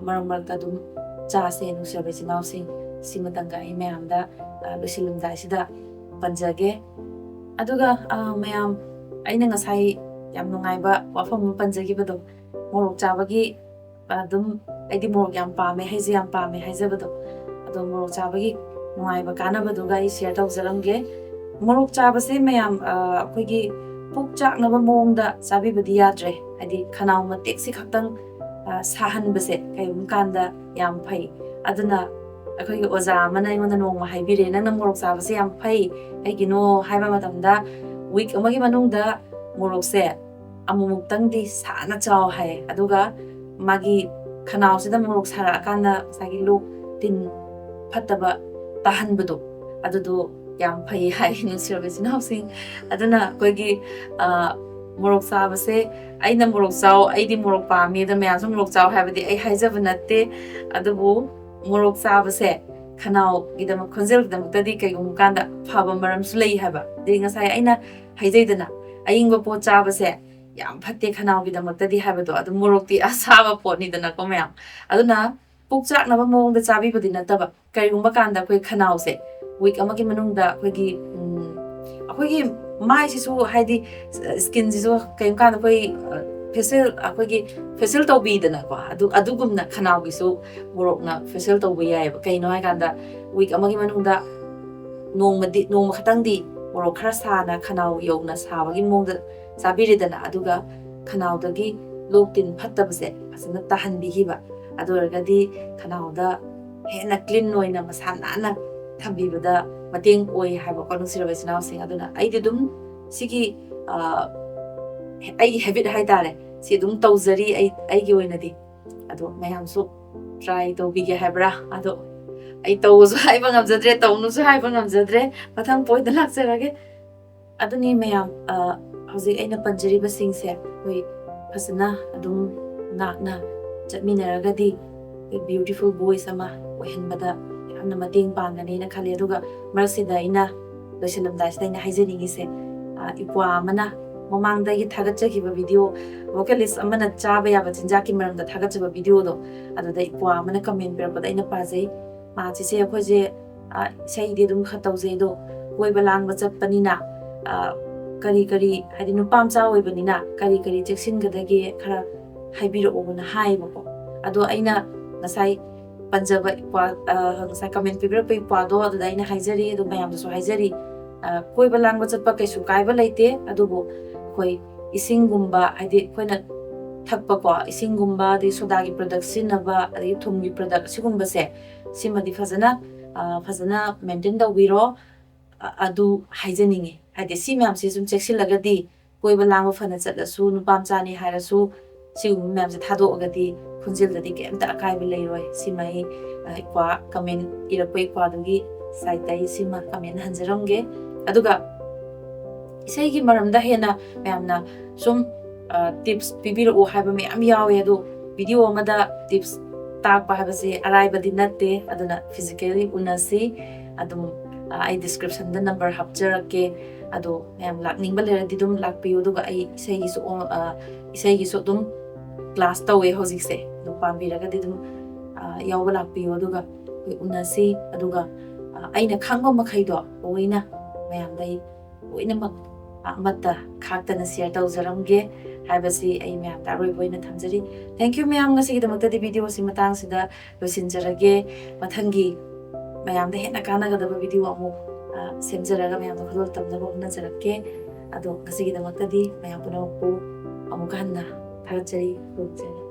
ꯃꯔꯛꯇ ꯑꯗꯨꯝ ꯆꯥꯁꯦ ꯅꯨꯡꯁꯤꯔꯕ ꯏꯆꯤꯟ ꯏꯅꯥꯎꯁꯤꯡ ꯁꯤꯃꯇꯪꯒ ꯑꯩ ꯃꯌꯥꯝꯗ ꯂꯣꯏꯁꯤꯜꯂꯝꯗꯥꯏꯁꯤꯗ ꯄꯟꯖꯒꯦ ꯑꯗꯨꯒ ꯃꯌꯥꯝ ꯑꯩꯅ ꯉꯁꯥꯏ ꯌꯥꯝ ꯅꯨꯡꯉꯥꯏꯕ ꯋꯥꯐꯝ ꯑꯃ ꯄꯟꯖꯈꯤꯕꯗꯣ ꯃꯣꯔꯣꯛ ꯆꯥꯕꯒꯤ ꯑꯗꯨꯝ ꯑꯩꯗꯤ ꯃꯣꯔꯣꯛ ꯌꯥꯝ ꯄꯥꯝꯃꯦ ꯍꯩꯁꯦ ꯌꯥꯝ ꯄꯥꯝꯃꯦ ꯍꯥꯏꯖꯕꯗꯣ ꯑꯗꯣ ꯃꯣꯔꯣꯛ ꯆꯥꯕꯒꯤ ꯅꯨꯡꯉꯥꯏꯕ ꯀꯥꯟꯅꯕꯗꯨꯒ ꯑꯩ ꯁꯤꯌꯔ ꯇꯧꯖꯔꯝꯒꯦ ꯃꯣꯔꯣꯛ ꯆꯥꯕꯁꯦ ꯃꯌꯥꯝ ꯑꯩꯈꯣꯏꯒꯤ ꯄꯨꯛ ꯆꯥꯛꯅꯕ ꯃꯑꯣꯡꯗ ꯆꯥꯕꯤꯕꯗꯤ ꯌꯥꯗ꯭ꯔꯦ ꯍꯥꯏꯗꯤ ꯈꯅꯥꯎ ꯃꯇꯦꯛꯁꯤ ꯈꯛꯇꯪ ꯁꯥꯍꯟꯕꯁꯦ ꯀꯩꯒꯨꯝꯕ ꯀꯥꯟꯗ ꯌꯥꯝ ꯐꯩ ꯑꯗꯨꯅ ꯑꯩꯈꯣꯏꯒꯤ ꯑꯣꯖꯥ ꯑꯃꯅ ꯑꯩꯉꯣꯟꯗ ꯅꯣꯡꯃ ꯍꯥꯏꯕꯤꯔꯦ ꯅꯪꯅ ꯃꯣꯔꯣꯛ ꯆꯥꯕꯁꯦ ꯌꯥꯝ ꯐꯩ ꯀꯩꯒꯤꯅꯣ ꯍꯥꯏꯕ ꯃꯇꯝꯗ ꯋꯤꯛ ꯑꯃꯒꯤ ꯃꯅꯨꯡꯗ ꯃꯣꯔꯣꯛꯁꯦ ꯑꯃꯨꯛꯇꯪꯗꯤ ꯁꯥꯅ ꯆꯥꯎ ꯍꯥꯏ ꯑꯗꯨꯒ ꯃꯥꯒꯤ ꯈꯅꯥꯎꯁꯤꯗ ꯃꯣꯔꯣꯛ ꯁꯥꯔꯛꯑꯀꯥꯟꯗ ꯉꯁꯥꯏꯒꯤ ꯂꯣꯛ ꯇꯤꯟ ꯐꯠꯇꯕ ꯇꯥꯍꯟꯕꯗꯣ ꯑꯗꯨꯗꯣ ꯌꯥꯝ ꯐꯩ ꯍꯥꯏ ꯅꯨꯡꯁꯤꯔꯕ ꯏꯆꯤꯟ ꯏꯅꯥꯎꯁꯤꯡ ꯑꯗꯨꯅ ꯑꯩꯈꯣꯏꯒꯤ ꯃꯣꯔꯣꯛ ꯆꯥꯕꯁꯦ ꯑꯩꯅ ꯃꯣꯔꯣꯛ ꯆꯥꯎ ꯑꯩꯗꯤ ꯃꯣꯔꯣꯛ ꯄꯥꯝꯃꯤ ꯑꯗ ꯃꯌꯥꯝꯁꯨ ꯃꯣꯔꯣꯛ ꯆꯥꯎ ꯍꯥꯏꯕꯗꯤ ꯑꯩ ꯍꯥꯏꯖꯕ ꯅꯠꯇꯦ ꯑꯗꯨꯕꯨ ꯃꯣꯔꯣꯛ ꯆꯥꯕꯁꯦ ꯈꯅꯥꯎꯒꯤꯗꯃꯛ ꯈꯣꯟꯖꯦꯜꯒꯤꯗꯃꯛꯇꯗꯤ ꯀꯩꯒꯨꯝꯕ ꯀꯥꯟꯗ ꯐꯕ ꯃꯔꯝꯁꯨ ꯂꯩ ꯍꯥꯏꯕ ꯑꯗꯩ ꯉꯁꯥꯏ ꯑꯩꯅ ꯍꯥꯏꯖꯩꯗꯅ ꯑꯌꯤꯡꯕ ꯄꯣꯠ ꯆꯥꯕꯁꯦ ꯌꯥꯝ ꯐꯠꯇꯦ ꯈꯅꯥꯎꯒꯤꯗꯃꯛꯇꯗꯤ ꯍꯥꯏꯕꯗꯣ ꯑꯗꯨ ꯃꯣꯔꯣꯛꯇꯤ ꯑꯁꯥꯕ ꯄꯣꯠꯅꯤꯗꯅꯀꯣ ꯃꯌꯥꯝ ꯑꯗꯨꯅ ꯄꯨꯛ ꯆꯥꯛꯅꯕ ꯃꯑꯣꯡꯗ ꯆꯥꯕꯤꯕꯗꯤ ꯅꯠꯇꯕ ꯀꯔꯤꯒꯨꯝꯕ ꯀꯥꯟꯗ ꯑꯩꯈꯣꯏ ꯈꯅꯥꯎꯁꯦ ꯋꯤꯛ ꯑꯃꯒꯤ ꯃꯅꯨꯡꯗ ꯑꯩꯈꯣꯏꯒꯤ ꯃꯥꯏꯁꯤꯁꯨ ꯍꯥꯏꯗꯤ ꯁ꯭ꯀꯤꯟꯁꯤꯁꯨ ꯀꯔꯤꯒꯨꯝꯕ ꯀꯥꯟꯗ ꯑꯩꯈꯣꯏꯒꯤ ꯐꯦꯁꯤꯌꯦꯜ ꯇꯧꯕꯤꯗꯅꯀꯣ ꯑꯗꯨꯒꯨꯝꯅ ꯈꯅꯥꯎꯒꯤꯁꯨ ꯃꯣꯔꯣꯛꯅ ꯐꯦꯁꯤꯌꯦꯜ ꯇꯧꯕ ꯌꯥꯏꯑꯕ ꯀꯩꯅꯣ ꯍꯥꯏꯀꯥꯟꯗ ꯋꯤꯛ ꯑꯃꯒꯤ ꯃꯅꯨꯡꯗ ꯅꯣꯡꯃ ꯈꯛꯇꯪꯗꯤ ꯃꯣꯔꯣꯛꯈꯔ ꯁꯥꯅ ꯈꯅꯥꯎ ꯌꯧꯅ ꯁꯥꯕꯒꯤ ꯃꯑꯣꯡꯗ ꯆꯥꯕꯤꯔꯦꯗꯅ ꯑꯗꯨꯒ ꯈꯅꯥꯎꯗꯒꯤ ꯂꯣꯛ ꯇꯤꯟ ꯐꯠꯇꯕꯁꯦ ꯐꯖꯅ ꯇꯥꯍꯟꯕꯤꯈꯤꯕ ꯑꯗꯨ ꯑꯣꯏꯔꯒꯗꯤ ꯈꯅꯥꯎꯗ ꯍꯦꯟꯅ ꯀ꯭ꯂꯤꯟ ꯑꯣꯏꯅ ꯃꯁꯥ ꯅꯥꯟꯅ ꯊꯝꯕꯤꯕꯗ ꯃꯇꯦꯡ ꯑꯣꯏ ꯍꯥꯏꯕꯀꯣ ꯅꯨꯡꯁꯤꯔꯕ ꯏꯆꯤꯟ ꯏꯅꯥꯎꯁꯤꯡ ꯑꯗꯨꯅ ꯑꯩꯗꯤ ꯑꯗꯨꯝ ꯁꯤꯒꯤ ꯑꯩꯒꯤ ꯍꯦꯕꯤꯠ ꯍꯥꯏꯇꯥꯔꯦ ꯁꯤ ꯑꯗꯨꯝ ꯇꯧꯖꯔꯤ ꯑꯩꯒꯤ ꯑꯣꯏꯅꯗꯤ ꯑꯗꯣ ꯃꯌꯥꯝꯁꯨ ꯇ꯭ꯔꯥꯏ ꯇꯧꯕꯤꯒꯦ ꯍꯥꯏꯕ꯭ꯔꯥ ꯑꯗꯣ ꯑꯩ ꯇꯧꯕꯁꯨ ꯍꯥꯏꯕ ꯉꯝꯖꯗ꯭ꯔꯦ ꯇꯧꯅꯨꯁꯨ ꯍꯥꯏꯕ ꯉꯝꯖꯗ꯭ꯔꯦ ꯃꯊꯪ ꯄꯣꯏꯟꯗ ꯂꯥꯛꯆꯔꯒꯦ ꯑꯗꯨꯅꯤ ꯃꯌꯥꯝ ꯍꯧꯖꯤꯛ ꯑꯩꯅ ꯄꯟꯖꯔꯤꯕꯁꯤꯡꯁꯦ ꯑꯩꯈꯣꯏ ꯐꯖꯅ ꯑꯗꯨꯝ ꯉꯥꯛꯅ ꯆꯠꯃꯤꯟꯅꯔꯒꯗꯤ ꯕ꯭ꯌꯨꯇꯤꯐꯨꯜ ꯚꯣꯏꯁ ꯑꯃ ꯑꯣꯏꯍꯟꯕꯗ ꯌꯥꯝꯅ ꯃꯇꯦꯡ ꯄꯥꯡꯒꯅꯤꯅ ꯈꯜꯂꯤ ꯑꯗꯨꯒ ꯃꯔꯛꯁꯤꯗ ꯑꯩꯅ ꯂꯣꯏꯁꯤꯜꯂꯝꯗꯥꯏꯁꯤꯗ ꯑꯩꯅ ꯍꯥꯏꯖꯅꯤꯡꯉꯤꯁꯦ ꯏꯄ꯭ꯋꯥ ꯑꯃꯅ ꯃꯃꯥꯡꯗꯒꯤ ꯊꯥꯒꯠꯆꯈꯤꯕ ꯚꯤꯗꯤꯑꯣ ꯚꯣꯀꯦꯂꯤꯁ ꯑꯃꯅ ꯆꯥꯕ ꯌꯥꯕ ꯆꯤꯟꯖꯥꯛꯀꯤ ꯃꯔꯝꯗ ꯊꯥꯒꯠꯆꯕ ꯚꯤꯗꯤꯑꯣꯗꯣ ꯑꯗꯨꯗ ꯏꯄ꯭ꯋꯥ ꯑꯃꯅ ꯀꯃꯦꯟ ꯄꯤꯔꯛꯄꯗ ꯑꯩꯅ ꯄꯥꯖꯩ ꯆꯤꯆꯦ ꯑꯩꯈꯣꯏꯁꯦ ꯏꯁꯩꯗꯤ ꯑꯗꯨꯝ ꯈꯔ ꯇꯧꯖꯩ ꯑꯗꯣ ꯀꯣꯏꯕ ꯂꯥꯡꯕ ꯆꯠꯄꯅꯤꯅ ꯀꯔꯤ ꯍꯥꯏꯗꯤ ꯅꯨꯄꯥ ꯃꯆꯥ ꯑꯣꯏꯕꯅꯤꯅ ꯀꯔꯤ ꯆꯦꯛꯁꯤꯟꯒꯗꯒꯦ ꯈꯔ ꯍꯥꯏꯕꯤꯔꯛꯑꯣꯅ ꯍꯥꯏꯌꯦꯕꯀꯣ ꯑꯗꯣ ꯑꯩꯅ ꯉꯁꯥꯏ ꯄꯟꯖꯕ ꯉꯁꯥꯏ ꯀꯃꯦꯟ ꯄꯤꯕꯤꯔꯛꯄ ꯏꯄ꯭ꯋꯥꯗꯣ ꯑꯗꯨꯗ ꯑꯩꯅ ꯍꯥꯏꯖꯔꯤ ꯑꯗꯨ ꯃꯌꯥꯝꯗꯁꯨ ꯍꯥꯏꯖꯔꯤ ꯀꯣꯏꯕ ꯂꯥꯡꯕ ꯆꯠꯄ ꯀꯩꯁꯨ ꯀꯥꯏꯕ ꯂꯩꯇꯦ ꯑꯗꯨꯕꯨ ꯑꯩꯈꯣꯏ ꯏꯁꯤꯡꯒꯨꯝꯕ ꯍꯥꯏꯗꯤ ꯑꯩꯈꯣꯏꯅ ꯊꯛꯄꯀꯣ ꯏꯁꯤꯡꯒꯨꯝꯕ ꯑꯗꯩ ꯁꯣꯗꯥꯒꯤ ꯄ꯭ꯔꯗꯛ ꯁꯤꯖꯤꯟꯅꯕ ꯑꯗꯒꯤ ꯊꯨꯝꯒꯤ ꯄ꯭ꯔꯗꯛ ꯑꯁꯤꯒꯨꯝꯕꯁꯦ ꯁꯤꯃꯗꯤ ꯐꯖꯅ ꯃꯦꯟꯇꯦꯟ ꯇꯧꯕꯤꯔꯣ ꯑꯗꯨ ꯍꯥꯏꯖꯅꯤꯡꯉꯤ ꯍꯥꯏꯗꯤ ꯁꯤ ꯃꯌꯥꯝꯁꯤ ꯁꯨꯝ ꯆꯦꯛꯁꯤꯜꯂꯒꯗꯤ ꯀꯣꯏꯕ ꯂꯥꯡꯕ ꯐꯅ ꯆꯠꯂꯁꯨ ꯅꯨꯄꯥ ꯃꯆꯥꯅꯤ ꯍꯥꯏꯔꯁꯨ सिगुम मैम से थादोगदी खुंजिलददी केमता अकायब लेरोय सिमाई इक्वा कमेंट इरपै इक्वादुगी साइटै सिमा कमेंट हंजरमगे अदुगा इसाइगी मरमदा हेना मैमना सुम टिप्स पिबिरो हाइबा मैम यावे अदु वीडियो अमदा टिप्स ताकपा हाइबसे अराइबदी नत्ते अदुना फिजिकली उनसी अदुम आई डिस्क्रिप्शन द नंबर हपजरके अदो मैम लाकनिंगबा लेरदि दुम लाकपियो दुगा आई इसाइगिसो दुम क्लास तवे होजिकसे दु पाम्बिरगदि दुम यावबा लाकपियो दुगा उनसी अदुगा आइना खांगबा मखैदो ओइना मैमदai ओइनमक अमता खाक्तना शेयर तौजरमगे हाइबसी आई मैम तारोय बोइना थमजरी थैंक यू मैम ngasi दमक्तदि वीडियो सि मतंग सिदा लोसिनजरगे मथंगी मैम दा हेना कानागदबा वीडियो अमु सेमजरगा मैम खदोल तमनबो नजरके अदो ngasi दमक्तदि मैम पुनोपु अमु कहना थागचरी रुचरी